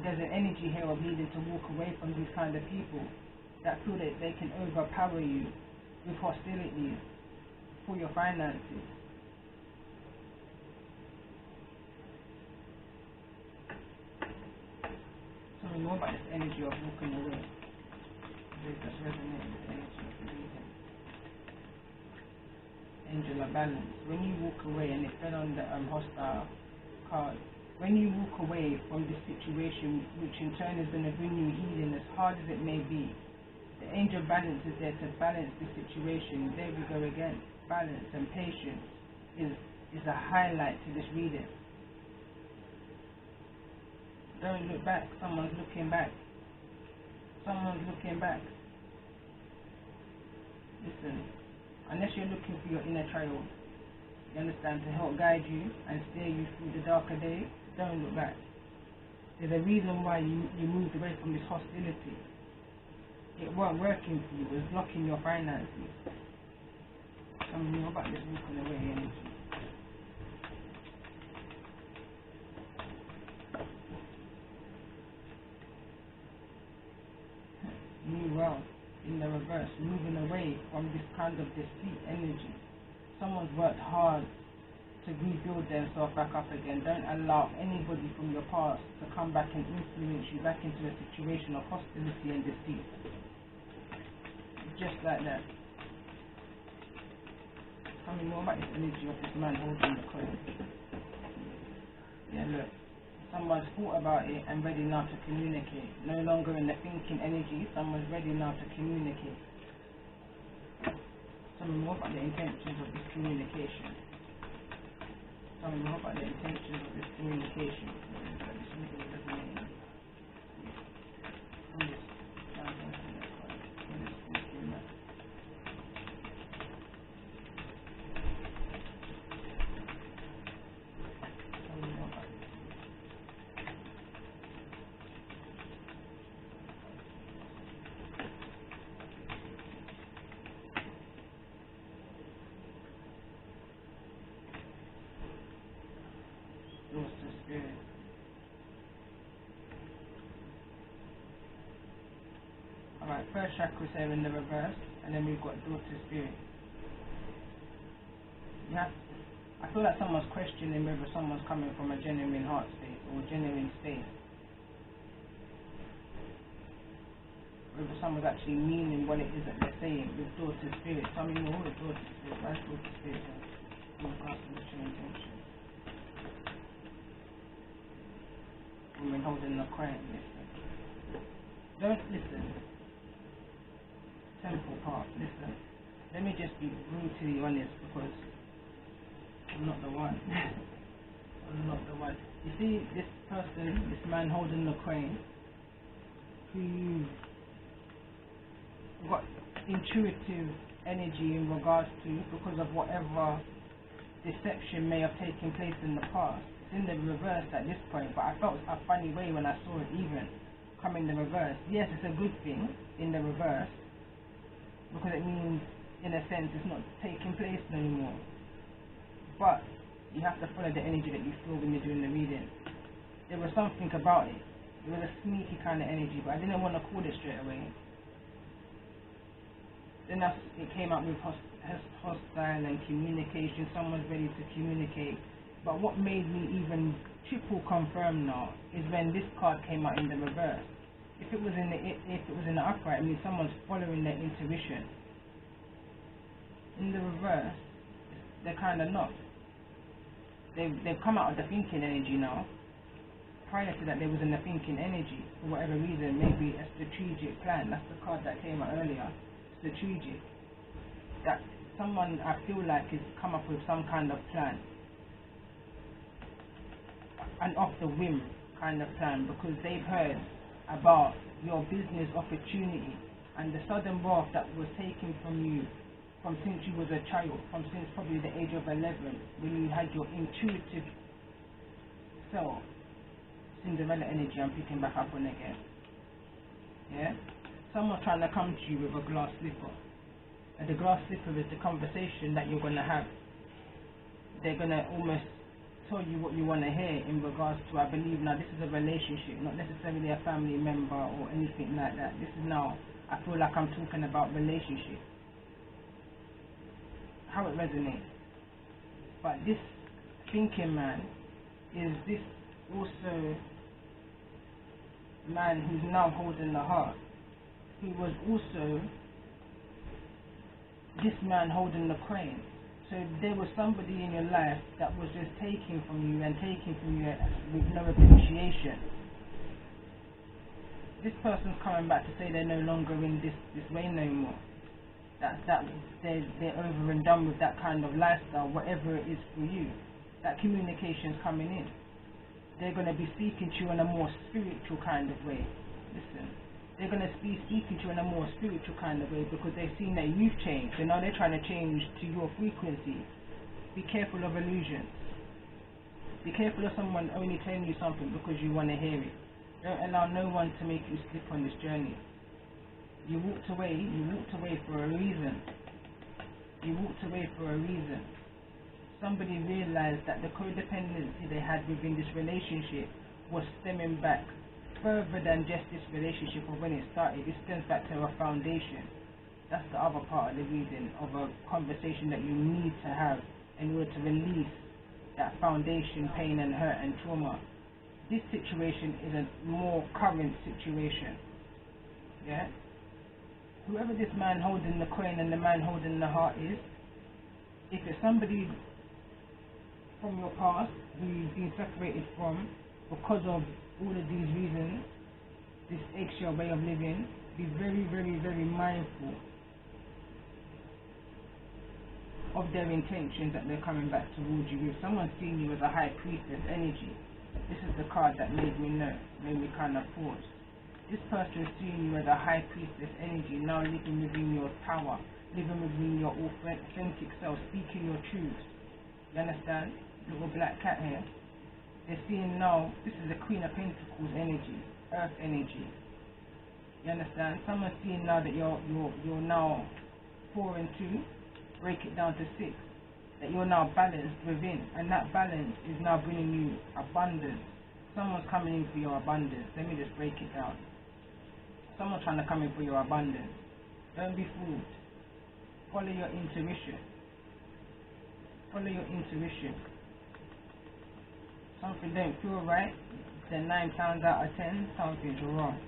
There's an energy here of needing to walk away from these kind of people that feel that they can overpower you with hostility for your finances. Tell me more about this energy of walking away. Just resonate with the energy of leaving. Angel of balance. When you walk away, and it fell on the hostile card, when you walk away from this situation, which in turn is going to bring you healing, as hard as it may be, the angel balance is there to balance the situation. There we go again. Balance and patience is a highlight to this reading. Don't look back. Someone's looking back. Someone's looking back. Listen, unless you're looking for your inner child, you understand, to help guide you and steer you through the darker days, don't look back. There's a reason why you moved away from this hostility. It weren't working for you, it was blocking your finances. Tell me more about this walking away energy. New wealth in the reverse, moving away from this kind of deceit energy. Someone's worked hard to rebuild themselves back up again. Don't allow anybody from your past to come back and influence you back into a situation of hostility and deceit. Just like that. Tell me more about this energy of this man holding the coin. Yeah, look. Someone's thought about it and ready now to communicate. No longer in the thinking energy, someone's ready now to communicate. Tell me more about the intentions of this communication. Tell me more about the intentions of this communication. Alright, first chakra there in the reverse, and then we've got daughter spirit. Yeah, I feel like someone's questioning whether someone's coming from a genuine heart space or a genuine space. Whether someone's actually meaning what it is that they're saying with daughter spirit. Tell me more with daughter spirit. Why is daughter spirit in regards to the true intention? Women holding the coin, listen. Don't listen. Temple part, listen. Let me just be brutally honest because I'm not the one. I'm not the one. You see, this person, this man holding the coin, who got intuitive energy in regards to because of whatever deception may have taken place in the past. It's in the reverse at this point, but I felt a funny way when I saw it even come in the reverse. Yes, it's a good thing in the reverse because it means, in a sense, it's not taking place anymore. But you have to follow the energy that you feel when you're doing the reading. There was something about it. It was a sneaky kind of energy, but I didn't want to call it straight away. Then it came out with hostile and communication. Someone's ready to communicate. But what made me even triple confirm now is when this card came out in the reverse. If it was in the upright, it means someone's following their intuition. In the reverse, they're kind of not. They've come out of the thinking energy now. Prior to that, they was in the thinking energy for whatever reason, maybe a strategic plan. That's the card that came out earlier. Strategic. That someone, I feel like, has come up with some kind of plan, an off the whim kind of plan, because they've heard about your business opportunity and the sudden wealth that was taken from you from since you was a child, from since probably the age of 11, when you had your intuitive self. Cinderella energy I'm picking back up on again. Yeah? Someone's trying to come to you with a glass slipper. And the glass slipper is the conversation that you're going to have. They're going to almost tell you what you want to hear in regards to, I believe now this is a relationship, not necessarily a family member or anything like that. This is now, I feel like I'm talking about relationship. How it resonates. But this thinking man is this also man who's now holding the heart, who was also this man holding the coin. So there was somebody in your life that was just taking from you and taking from you with no appreciation. This person's coming back to say they're no longer in this way no more. That they're over and done with that kind of lifestyle, whatever it is for you. That communication's coming in. They're going to be speaking to you in a more spiritual kind of way. Listen. They're going to be speaking to you in a more spiritual kind of way because they've seen that you've changed, and now they're trying to change to your frequency. Be careful of illusions. Be careful of someone only telling you something because you want to hear it. Don't allow no one to make you slip on this journey. You walked away for a reason. You walked away for a reason. Somebody realized that the codependency they had within this relationship was stemming back further than just this relationship or when it started. It stems back to a foundation. That's the other part of the reading, of a conversation that you need to have in order to release that foundation, pain and hurt and trauma. This situation is a more current situation. Yeah? whoever this man holding the coin and the man holding the heart is, if it's somebody from your past who you've been separated from because of all of these reasons, this eggshell way of living, be very, very, very mindful of their intentions that they're coming back towards you with. Someone's seeing you as a high priestess energy. This is the card that made me kind of pause. This person is seeing you as a high priestess energy, now living within your power, living within your authentic self, speaking your truth. You understand? Little black cat here. They're seeing now, this is the Queen of Pentacles energy, earth energy. You understand? Someone's seeing now that you're now 4 and 2, break it down to 6, that you're now balanced within, and that balance is now bringing you abundance. Someone's coming in for your abundance. Let me just break it down. Someone's trying to come in for your abundance. Don't be fooled. Follow your intuition. Follow your intuition. Something don't feel right, then 9 times out of 10, something's wrong.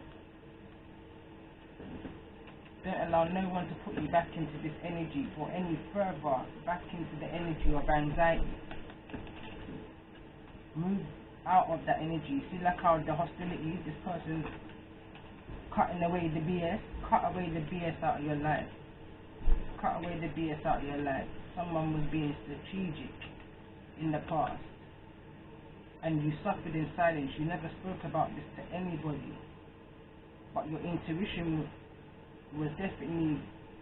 Don't allow no one to put you back into this energy or any further back into the energy of anxiety. Move out of that energy. See, like how the hostility, this person's cutting away the BS. Cut away the BS out of your life. Cut away the BS out of your life. Someone was being strategic in the past, and you suffered in silence. You never spoke about this to anybody, but your intuition was definitely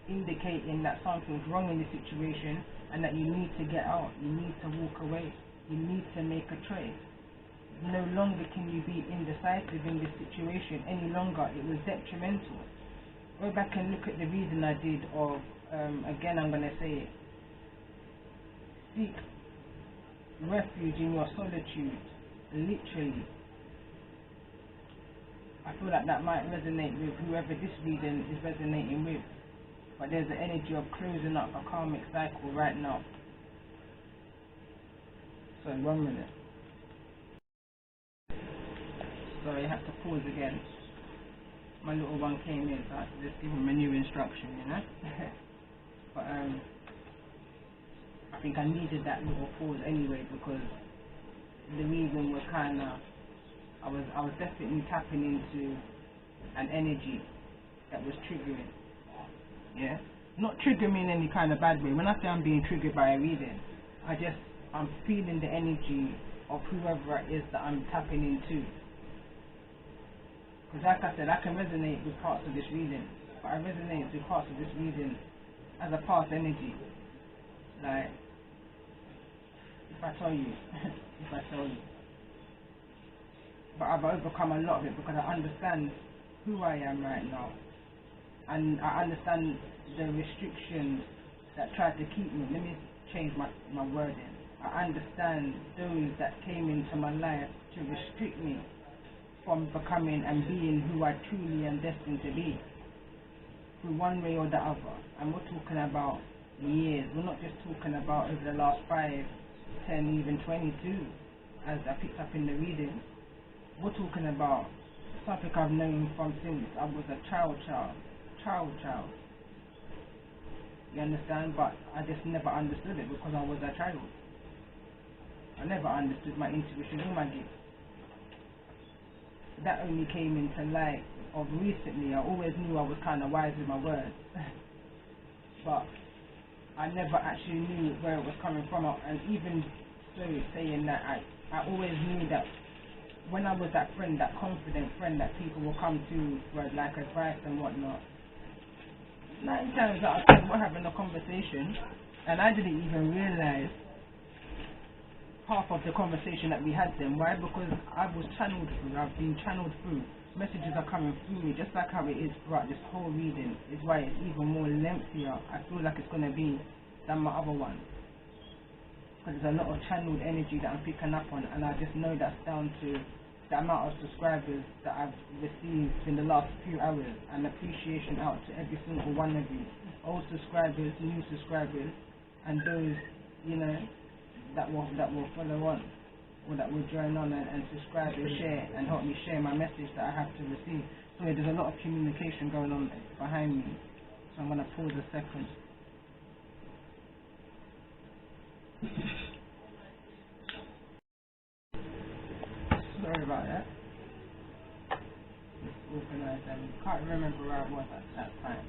indicating that something's wrong in the situation and that you need to get out, you need to walk away, you need to make a choice. No longer can you be indecisive in this situation any longer. It was detrimental. Go back and look at the reading I did of, again I'm going to say it, seek refuge in your solitude, literally. I feel like that might resonate with whoever this reading is resonating with. But there's the energy of closing up a karmic cycle right now. So 1 minute. Sorry, I had to pause again. My little one came in, so I had to just give him a new instruction, you know. But I think I needed that little pause anyway, because the reason was kind of, I was definitely tapping into an energy that was triggering. Yeah? Not triggering in any kind of bad way. When I say I'm being triggered by a reading, I'm feeling the energy of whoever it is that I'm tapping into. Because like I said, I can resonate with parts of this reading, but I resonate with parts of this reading as a past energy. Like, if I tell you. But I've overcome a lot of it because I understand who I am right now, and I understand the restrictions that tried to keep me. Let me change my wording. I understand those that came into my life to restrict me from becoming and being who I truly am destined to be, through one way or the other. And we're talking about years. We're not just talking about over the last 5, 10, even 22, as I picked up in the reading. We're talking about something I've known from since I was a child. You understand? But I just never understood it because I was a child. I never understood my intuition or my gift. That only came into light of recently. I always knew I was kind of wise with my words, but I never actually knew where it was coming from. And even so, saying that, I always knew that when I was that friend, that confident friend that people will come to for like advice and whatnot, 9 times out of 10 we're having a conversation and I didn't even realize half of the conversation that we had then. Why? Because I was channeled through, I've been channeled through. Messages are coming through me just like how it is throughout this whole reading. Is why it's even more lengthier. I feel like it's going to be than my other one. Because there's a lot of channeled energy that I'm picking up on, and I just know that's down to the amount of subscribers that I've received in the last few hours, and appreciation out to every single one of you, old subscribers, new subscribers, and those, you know, that will follow on, or that will join on and subscribe and share and help me share my message that I have to receive. So there's a lot of communication going on behind me. So I'm going to pause a second. Sorry about that. Just organized and can't remember where I was at that time.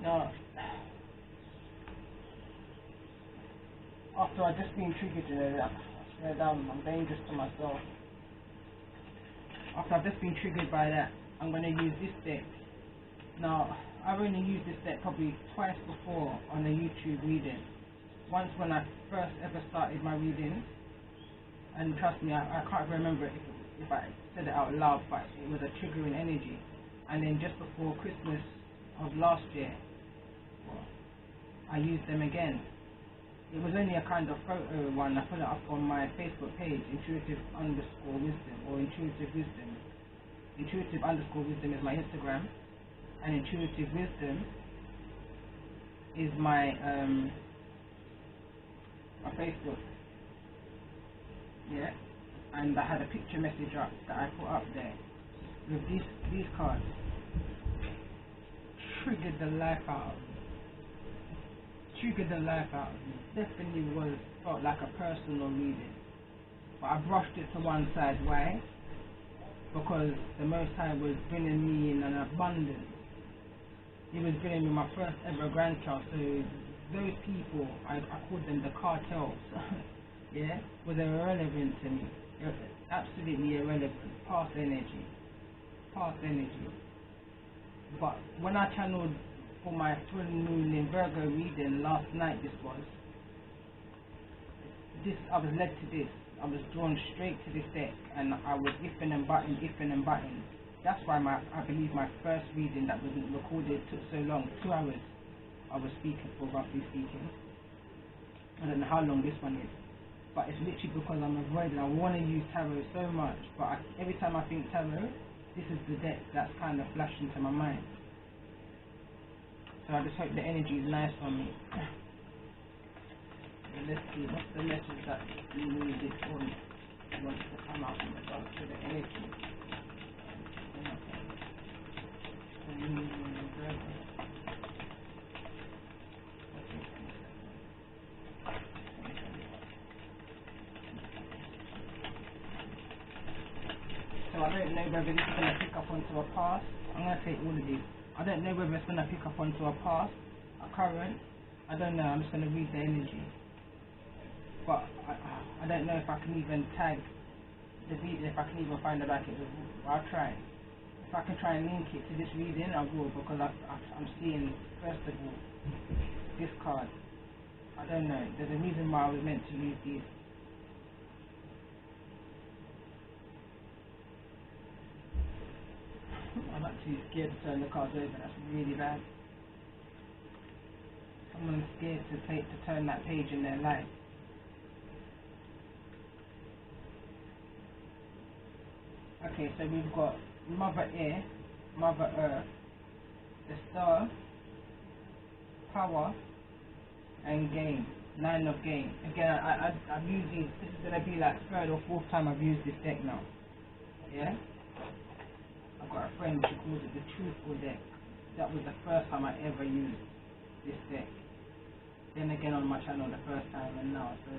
Now, after I've just been triggered, I'm dangerous to myself. After I've just been triggered by that, I'm going to use this deck. Now, I've only used this deck probably twice before on a YouTube reading. Once when I first ever started my reading, and trust me, I can't remember if I said it out loud, but it was a triggering energy. And then just before Christmas of last year, I used them again. It was only a kind of photo one. I put it up on my Facebook page, intuitive_wisdom or intuitive wisdom. Intuitive_wisdom is my Instagram, and intuitive wisdom is my Facebook. Yeah, and I had a picture message up that I put up there with these cards. Triggered the life out of me. Definitely felt like a personal reading, but I brushed it to one side. Why? Because the Most High was bringing me in an abundance. He was bringing me my first ever grandchild. So those people, I called them the cartels. Yeah, was irrelevant to me. Absolutely irrelevant. Past energy. But when I channeled for my full moon in Virgo reading last night, I was led to this. I was drawn straight to this deck, and I was ifing and butting. That's why I believe my first reading that wasn't recorded took so long. 2 hours I was speaking for, roughly speaking. I don't know how long this one is, but it's literally because I'm avoiding. I want to use tarot so much, but every time I think tarot, this is the deck that's kind of flashed into my mind. So I just hope the energy is nice on me. Let's see, what's the message that we needed for me? Wants to come out in regards to the energy. So I don't know whether this is going to pick up onto a past. I'm going to take all of these. I don't know whether it's going to pick up onto a past, a current. I don't know. I'm just going to read the energy. But I don't know if I can even tag the video, if I can even find the bracket. I'll try. If I can try and link it to this reading, I will, because I'm seeing, first of all, this card. I don't know. There's a reason why I was meant to use these. I'm actually scared to turn the cards over. That's really bad. Someone's scared to turn that page in their life. Okay, so we've got Mother Air, Mother Earth, the Star, Power, and Game. 9 of Game. Again, I've used these. This is going to be like 3rd or 4th time I've used this deck now. Yeah? I've got a friend who calls it the Truthful deck. That was the first time I ever used this deck. Then again on my channel the first time and now. So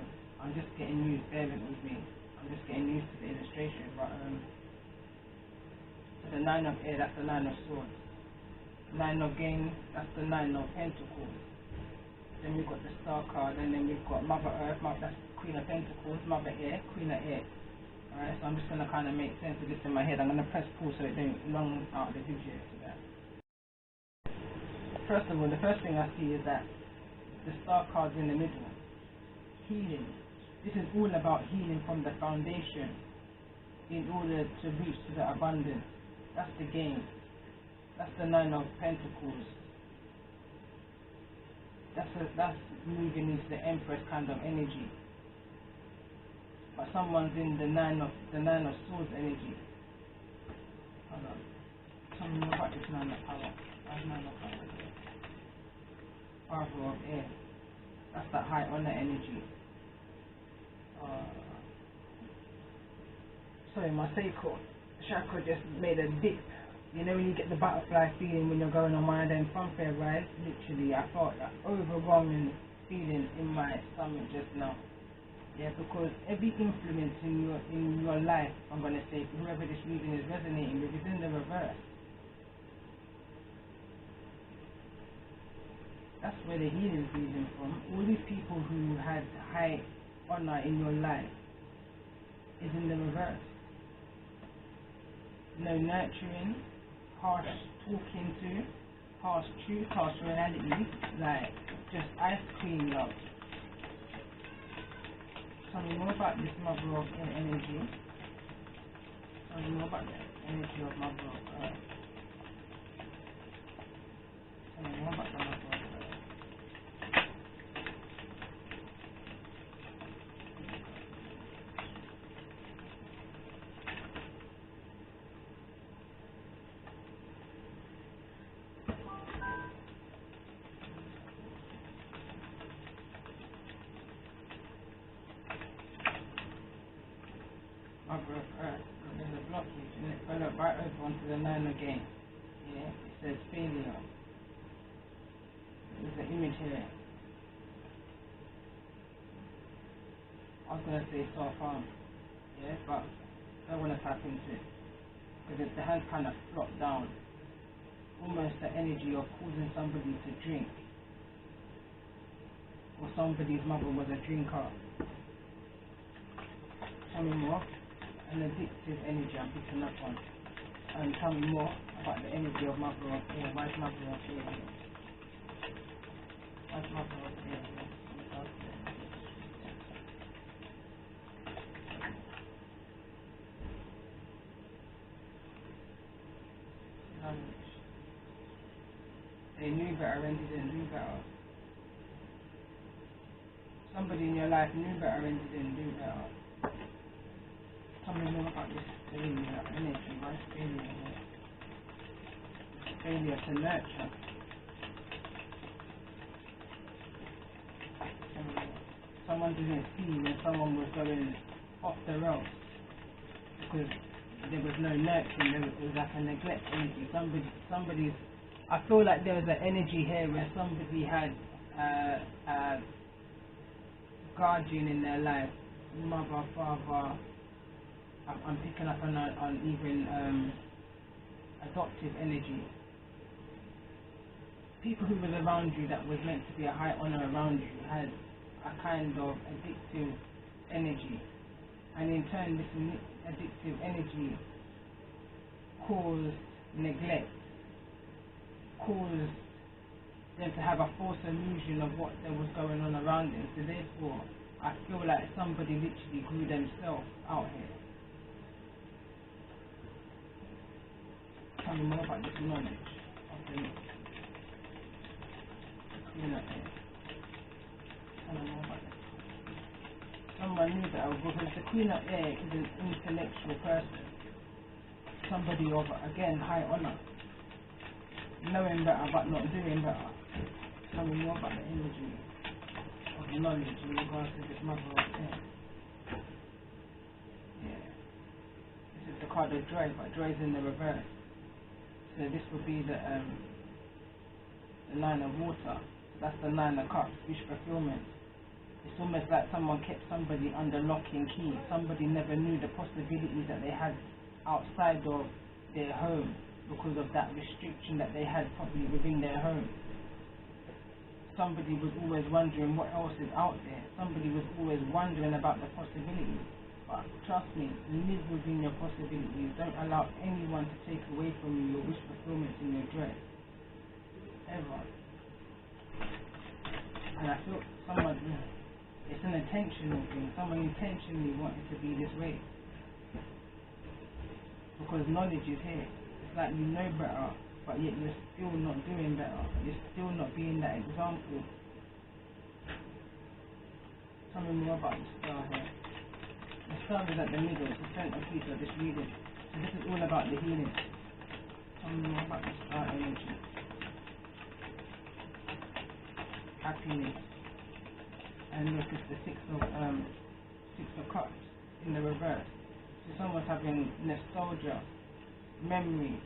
I'm just getting used, bear with me. I'm just getting used to the illustration. But the 9 of Air, that's the 9 of Swords. 9 of Game, that's the 9 of Pentacles. Then we've got the Star card, and then we've got Mother Earth, that's Queen of Pentacles, Mother Air, Queen of Air. Alright, so I'm just going to kind of make sense of this in my head. I'm going to press pause so it don't long out the video to that. First of all, the first thing I see is that the Star card's in the middle. Healing. This is all about healing from the foundation in order to reach to the abundance. That's the Game. That's the 9 of Pentacles. That's moving into the Empress kind of energy. But someone's in the 9 of Swords energy. Hold on. Tell me more about this 9 of Power. That's 9 of Power. Power of Air. That's that high honor energy. Sorry, my sacral chakra just made a dip You know when you get the butterfly feeling when you're going on one of them funfair rides? Literally, I felt that overwhelming feeling in my stomach just now. Yeah, because every influence in your life, I'm going to say, whoever this reading is resonating with, is in the reverse. That's where the healing is reading from. All these people who had high honor in your life is in the reverse. No nurturing, harsh talking to, harsh truth, harsh reality, like just ice cream love. Tell me more about this mother of energy. Tell me more about the energy of mother of earth. Tell me more about the mother of earth. Mother of earth, there's a blockage and it fell up right over onto the 9 again. Yeah, it says failure. There's an image here. I was going to say self-harm, yeah, but I don't want to tap into it because the hand kind of flopped down, almost the energy of causing somebody to drink, or somebody's mother was a drinker. Tell me more. An addictive energy I'm picking up on. And tell me more about the energy of mother of air. Why is mother of air here? Why is mother of air here? They knew better and didn't do better. Somebody in your life knew better and didn't do better. Tell me more about this failure energy. Why is failure here? Failure to nurture. Someone didn't see when someone was going off the rails because there was no nurturing. There was like a neglect energy. Somebody's. I feel like there was an energy here where somebody had guardian in their life, mother, father. I'm picking up on even adoptive energy. People who was around you that was meant to be a high honor around you had a kind of addictive energy, and in turn this addictive energy caused neglect, caused them to have a false illusion of what there was going on around them. So therefore I feel like somebody literally grew themselves out here. Tell me more about this knowledge of the Queen of Air. Tell me more about this. Someone knew that because the Queen of Air is an intellectual person. Somebody of, again, high honor. Knowing better but not doing better. Tell me more about the energy of knowledge in regards to this mother of air. Yeah. This is the card of joy, but joy is in the reverse. So this would be the 9 of water. That's the 9 of cups, wish fulfillment. It's almost like someone kept somebody under lock and key. Somebody never knew the possibilities that they had outside of their home because of that restriction that they had probably within their home. Somebody was always wondering what else is out there. Somebody was always wondering about the possibilities. But trust me, live within your possibilities. Don't allow anyone to take away from you your wish fulfillment and your joy. Ever. And I feel someone, it's an intentional thing. Someone intentionally wanted to be this way. Because knowledge is here. It's like you know better, but yet you're still not doing better. You're still not being that example. Tell me more about the star here. The star is at the middle, it's the centerpiece of this reading. So this is all about the healing. Tell me more about the star energy. Happiness. And look, it's the six of cups in the reverse. So someone's having nostalgia, memory,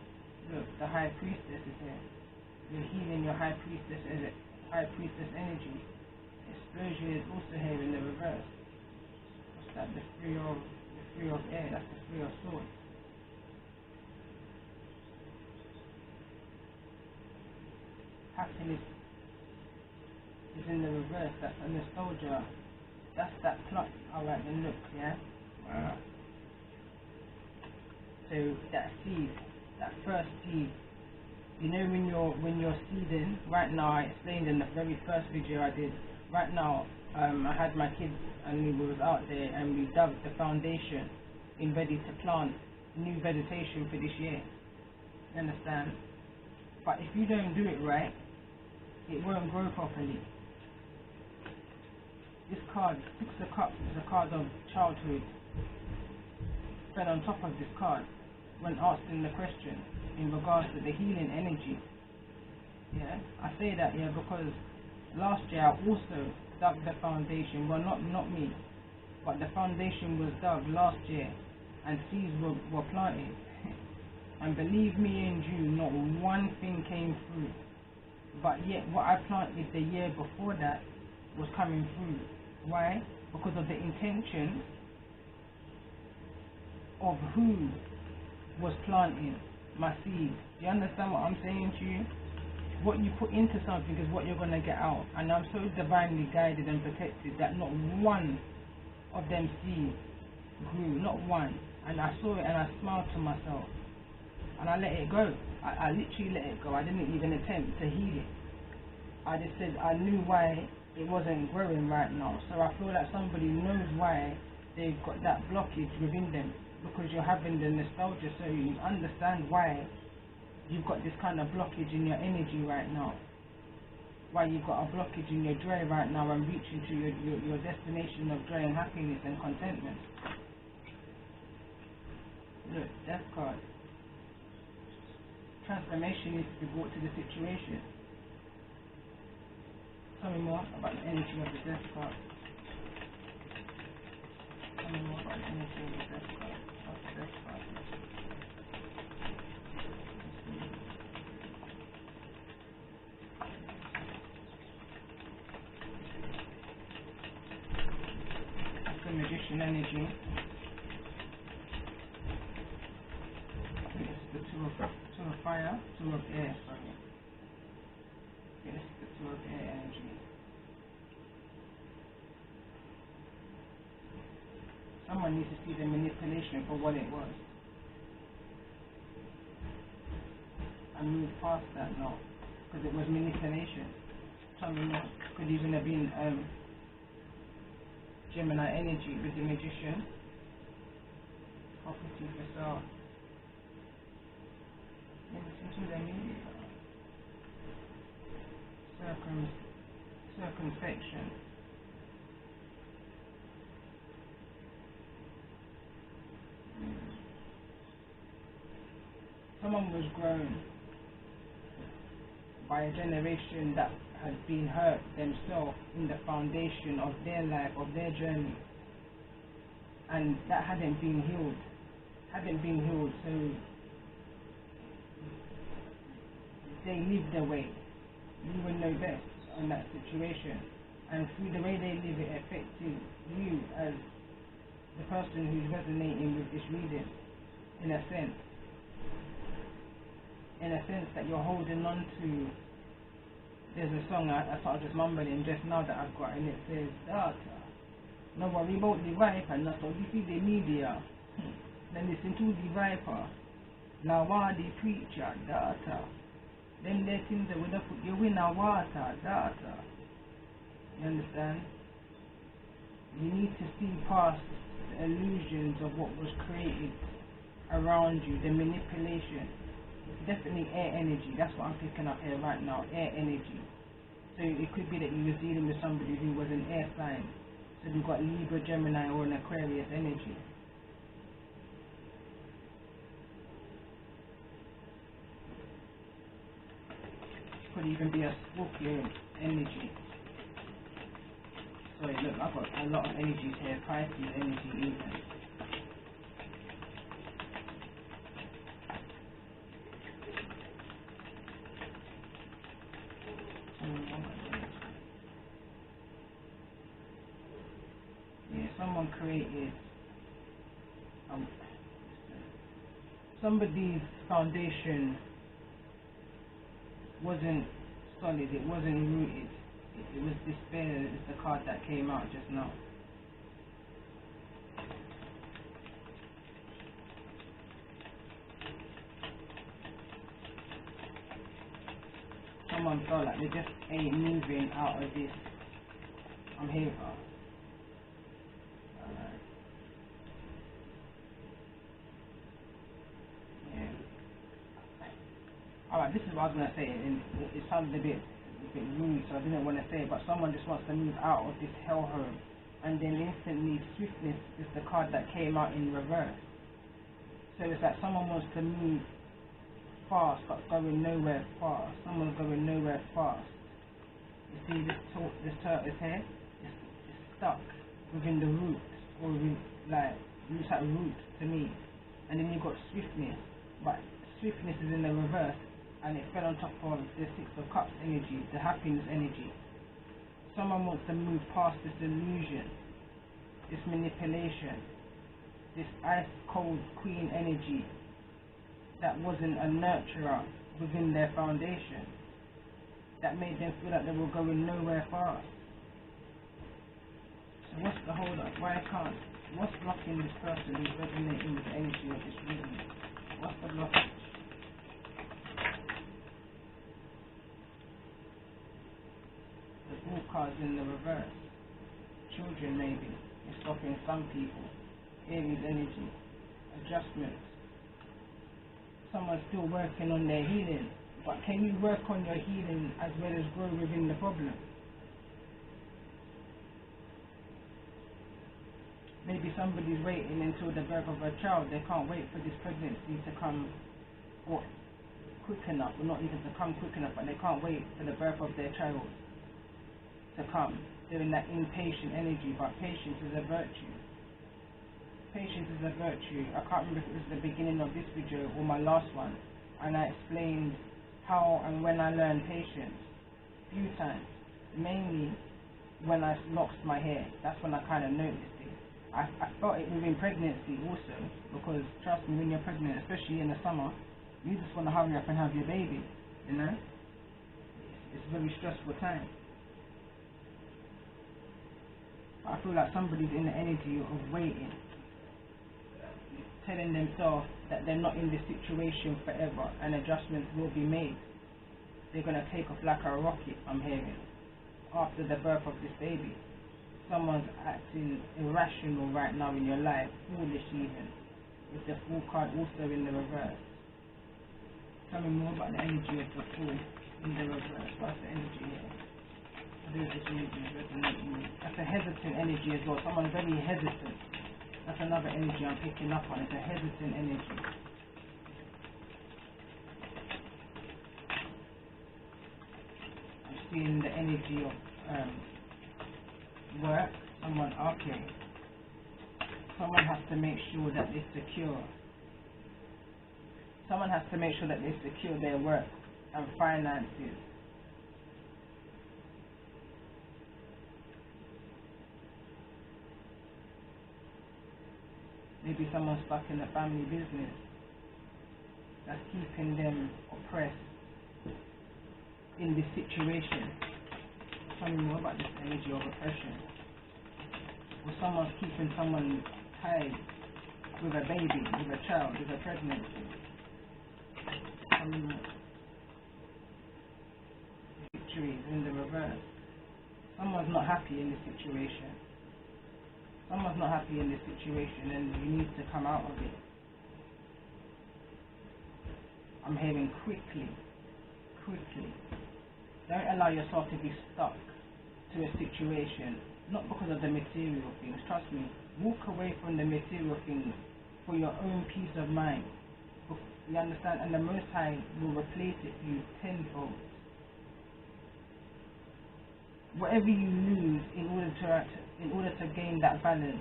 Look, the High Priestess is here. You're healing your High Priestess energy. Explosion is also here in the reverse. What's that? The Three of Air. That's the Three of Swords. Happiness is in the reverse. That's a nostalgia. That's that plot. Alright, then look, yeah? Wow. So that seed, that first seed, you know when you're seeding, right now, I explained in the very first video I did, right now, I had my kids and we was out there and we dug the foundation in ready to plant new vegetation for this year. You understand? But if you don't do it right, it won't grow properly. This card, Six of Cups, is a card of childhood. Fell on top of this card when asking the question in regards to the healing energy. Yeah, I say that because last year I also dug the foundation. Well, not me, but the foundation was dug last year and seeds were planted. And believe me and you, not one thing came through. But yet what I planted the year before that was coming through. Why? Because of the intention of who was planting my seed. You understand what I'm saying to you? What you put into something is what you're going to get out. And I'm so divinely guided and protected that not one of them seeds grew. Not one. And I saw it and I smiled to myself. And I let it go. I literally let it go. I didn't even attempt to heal it. I just said I knew why it wasn't growing right now. So I feel that somebody knows why they've got that blockage within them. Because you're having the nostalgia, so you understand why you've got this kind of blockage in your energy right now. Why you've got a blockage in your joy right now and reaching to your destination of joy and happiness and contentment. Look, Death card. Transformation needs to be brought to the situation. Tell me more about the energy of the Death card. Tell me more about the energy of the Death card. That's the Magician energy. This is the Two of Fire, Two of Air, sorry. This is the Two of Air energy. Someone needs to see the manipulation for what it was. And move past that now. Because it was manipulation. Tell me more. Could even have been Gemini energy with the Magician. Property for sale. Listen to the media. Circumspection. Someone was grown by a generation that had been hurt themselves in the foundation of their life, of their journey, and that hadn't been healed, so they lived their way. You would know best on that situation, and through the way they live, it affected you as the person who's resonating with this reading, in a sense that you're holding on to. There's a song I started just mumbling just now that I've got, and it says, "Data, no worry about the viper, not so this is the media. Then listen to the viper. Now what the preacher, data. Then let him say, when they put you in a water, data." You understand? You need to see past the illusions of what was created around you, the manipulation. It's definitely air energy. That's what I'm picking up here right now, air energy. So it could be that you were dealing with somebody who was an air sign. So you've got Libra, Gemini, or an Aquarius energy. Could even be a Scorpio energy. Sorry, look, I've got a lot of energies here. Pisces energy even. Yeah, someone created somebody's foundation wasn't solid, it wasn't rooted. It was despair is the card that came out just now. Someone felt like they just ain't moving out of this. I'm here for. Alright. Yeah. Alright, this is what I was gonna say, and it sounded a bit rude, so I didn't want to say it, but someone just wants to move out of this hellhole, and then instantly swiftness is the card that came out in reverse. So it's like someone wants to move fast but going nowhere fast. Someone's going nowhere fast. You see this turtle's head? It's stuck within the roots, or like looks like root to me. And then you've got swiftness, but swiftness is in the reverse, and it fell on top of the Six of Cups energy, the happiness energy. Someone wants to move past this illusion, this manipulation, this ice cold queen energy that wasn't a nurturer within their foundation, that made them feel like they were going nowhere fast. So what's the hold up? What's blocking this person who's resonating with the energy of this reading? What's the blockage? The Fool card's in the reverse. Children maybe. It's stopping some people. Aries energy. Adjustments. Someone's still working on their healing. But can you work on your healing as well as grow within the problem? Maybe somebody's waiting until the birth of a child. They can't wait for this pregnancy to come or quick enough, or not even to come quick enough, but they can't wait for the birth of their child to come. They're in that impatient energy, but patience is a virtue. Patience is a virtue. I can't remember if it was the beginning of this video or my last one, and I explained how and when I learned patience a few times. Mainly when I lost my hair. That's when I kind of noticed it. I felt it within pregnancy also, because trust me, when you're pregnant, especially in the summer, you just want to hurry up and have your baby, you know? It's a very stressful time. I feel like somebody's in the energy of waiting, telling themselves that they're not in this situation forever and adjustments will be made. They're going to take off like a rocket, I'm hearing, after the birth of this baby. Someone's acting irrational right now in your life, foolish even, with the Fool card also in the reverse. Tell me more about the energy of the Fool in the reverse. What's the energy here? This energy is resonating with. That's a hesitant energy as well. Someone's very hesitant. That's another energy I'm picking up on. It's a hesitant energy. I'm seeing the energy of work. Someone has to make sure that they secure. Someone has to make sure that they secure their work and finances. Maybe someone's stuck in a family business that's keeping them oppressed in this situation. Tell me more about this energy of oppression. Or someone's keeping someone tied with a baby, with a child, with a pregnancy. Tell me more. Victory is in the reverse. Someone's not happy in this situation. Someone's not happy in this situation and you need to come out of it. I'm hearing quickly. Don't allow yourself to be stuck to a situation, not because of the material things. Trust me, walk away from the material things for your own peace of mind. You understand? And the Most High will replace it for you tenfold. Whatever you lose in order to gain that balance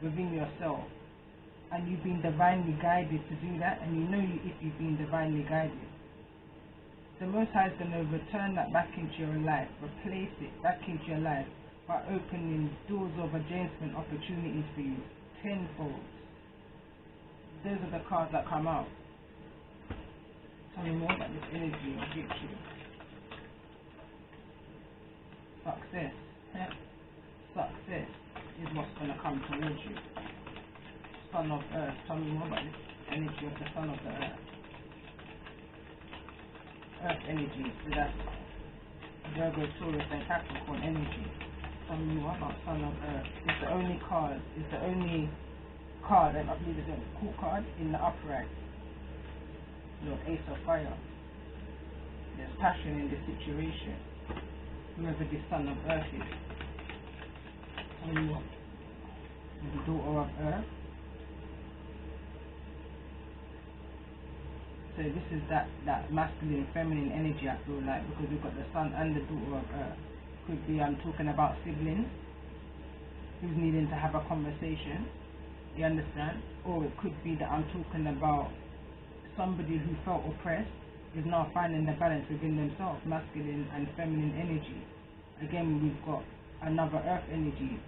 within yourself, and you've been divinely guided to do that, and you know if you've been divinely guided. the Most High is going to return that back into your life, replace it back into your life by opening doors of advancement opportunities for you tenfold. Those are the cards that come out. Tell me more about this energy of victory. Success. Yeah. Success is what's going to come towards you. Son of Earth. Tell me more about this energy of the Son of the Earth. Earth energy. So that's Virgo, Taurus and Capricorn energy. Tell me more about Son of Earth. It's the only card. It's the only card, and I believe it's a cool card in the upright. Your Ace of Fire. There's passion in this situation. Whoever this Son of Earth is. Tell me what? The Daughter of Earth. So this is that masculine, feminine energy, I feel like, because we've got the Sun and the Daughter of Earth. Could be I'm talking about siblings who's needing to have a conversation. You understand? Or it could be that I'm talking about somebody who felt oppressed is now finding the balance within themselves, masculine and feminine energy. Again, we've got another Earth energy,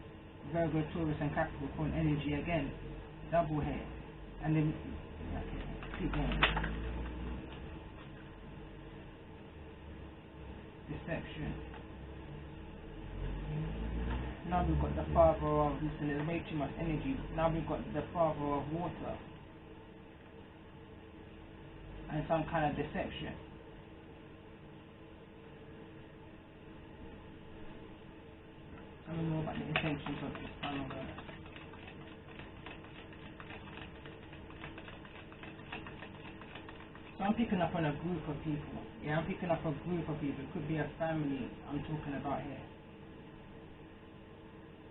Virgo, Taurus and Capricorn energy again, double here. And then, okay, keep going. Deception. Now we've got the Father of, listen, there's way too much energy. Now we've got the Father of Water. And some kind of deception. Tell me more about the intentions of this Son of Earth. So I'm picking up on a group of people. Yeah, I'm picking up a group of people. It could be a family I'm talking about here.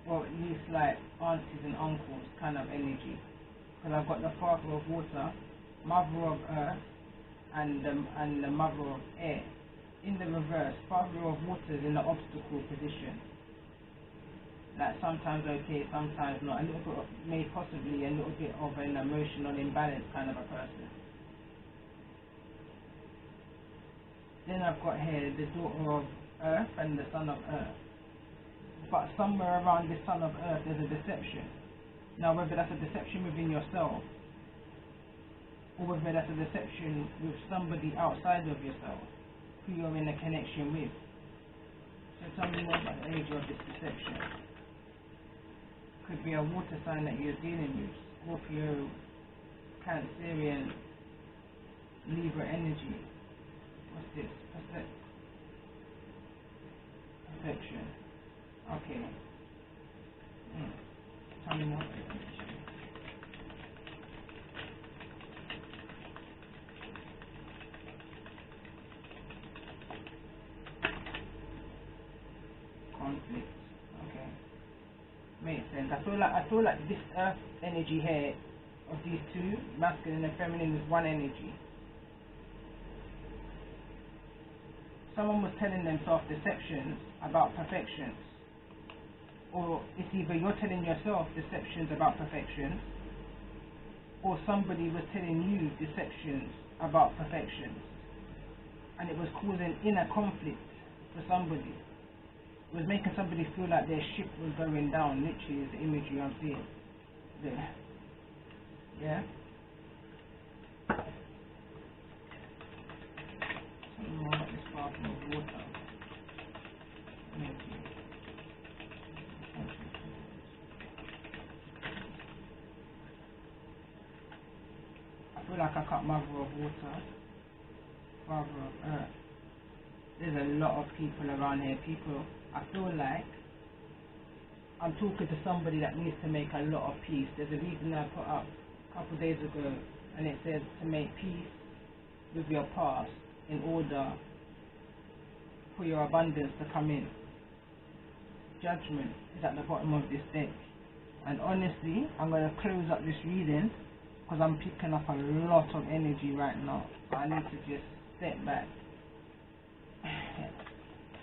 Or at least like aunties and uncles kind of energy. Because I've got the Father of Water, Mother of Earth, and the Mother of Air. In the reverse, Father of Water is in the obstacle position. Like sometimes okay, sometimes not. A little bit of, may possibly a little bit of an emotional imbalance kind of a person. Then I've got here the Daughter of Earth and the Son of Earth. But somewhere around the Son of Earth there's a deception. Now whether that's a deception within yourself, or whether that's a deception with somebody outside of yourself who you're in a connection with. So tell me more about the energy of this deception. Could be a water sign that you're dealing with, Scorpio, Cancerian, Libra energy. What's this? Perception. Okay. Tell me more about the energy. Conflict. Okay. Makes sense. I feel like this Earth energy here of these two, masculine and feminine, is one energy. Someone was telling themselves deceptions about perfections. Or it's either you're telling yourself deceptions about perfections, or somebody was telling you deceptions about perfections. And it was causing inner conflict for somebody. It was making somebody feel like their ship was going down. Literally is the imagery I'm seeing there. Yeah? Something more about this Father of Water. Energy. I feel like I cut Mother of Water, Father of Earth. There's a lot of people around here. People, I feel like I'm talking to somebody that needs to make a lot of peace. There's a reason I put up a couple of days ago, and it says to make peace with your past in order for your abundance to come in. Judgment is at the bottom of this deck. And honestly, I'm going to close up this reading because I'm picking up a lot of energy right now. So I need to just step back.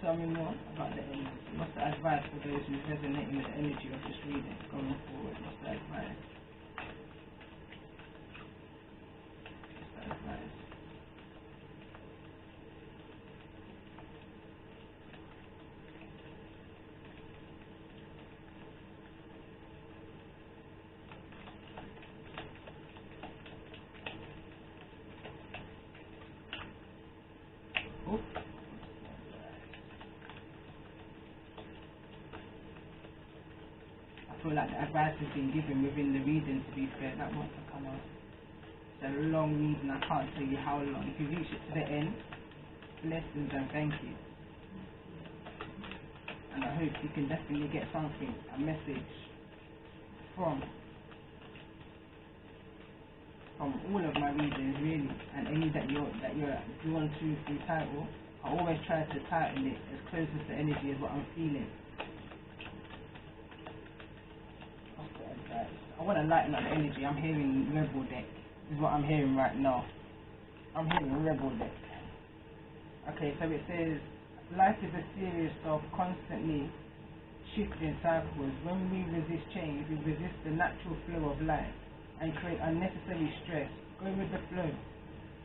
Tell me more about the energy. What's the advice for those who resonate with the energy of this reading going forward? What's the advice? What's the advice? feel like the advice has been given within the reading, to be fair. That wants to come out. It's a long reading, I can't tell you how long. If you reach it to the end, blessings and thank you. And I hope you can definitely get something, a message from all of my readings, really, and any that you're drawn to through title. I always try to title it as close to energy as what I'm feeling. I want to lighten up the energy. I'm hearing Rebel Deck is what I'm hearing right now. I'm hearing Rebel Deck. Okay, so it says life is a series of constantly shifting cycles. When we resist change, we resist the natural flow of life and create unnecessary stress. Go with the flow.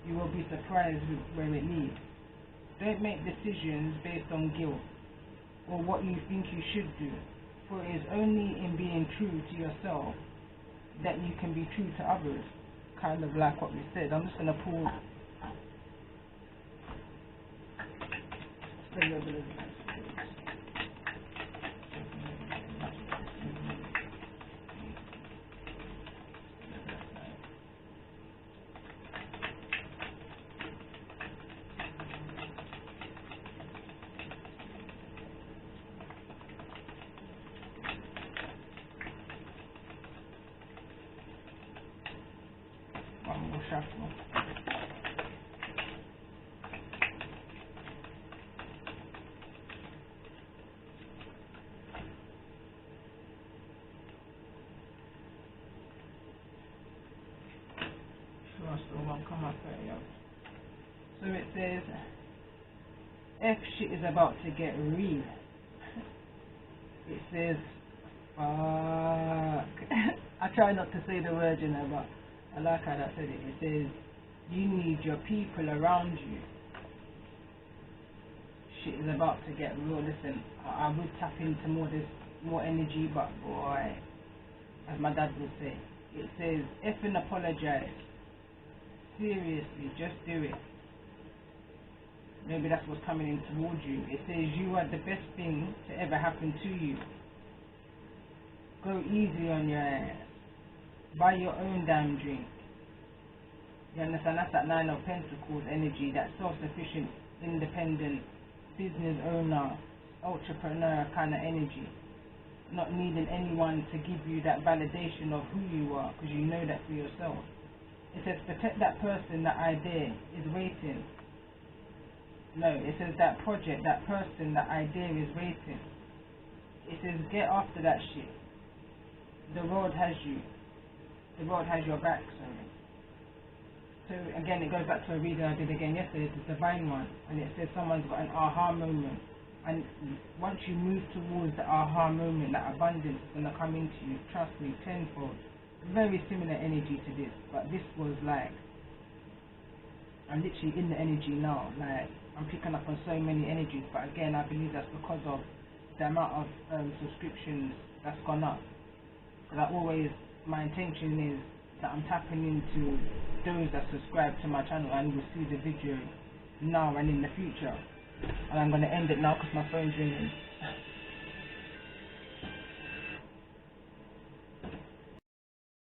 You will be surprised with where it leads. Don't make decisions based on guilt or what you think you should do, for it is only in being true to yourself that you can be true to others. Kind of like what we said. I'm just going to pull one more shuffle. Come up there, yeah. So it says F shit is about to get real. It says fuck. I try not to say the word, you know, but I like how that said it. It says you need your people around you. Shit is about to get real. Listen, I would tap into more energy, but boy, as my dad would say, it says effing apologize. Seriously, just do it. Maybe that's what's coming in towards you. It says you are the best thing to ever happen to you. Go easy on your ass. Buy your own damn drink. You understand? That's that Nine of Pentacles energy, that self-sufficient, independent, business owner, entrepreneur kind of energy. Not needing anyone to give you that validation of who you are, because you know that for yourself. It says protect that person, that idea is waiting. No, it says that project, that person, that idea is waiting. It says get after that shit. The road has you. The road has your back, sorry. So again, it goes back to a reading I did again yesterday. It's a divine one, and it says someone's got an aha moment. And once you move towards the aha moment, that abundance is going to come into you. Trust me, tenfold. Very similar energy to this, but this was like, I'm literally in the energy now. Like, I'm picking up on so many energies, but again, I believe that's because of the amount of subscriptions that's gone up. Because my intention is that I'm tapping into those that subscribe to my channel and will see the video now and in the future. And I'm going to end it now because my phone's ringing.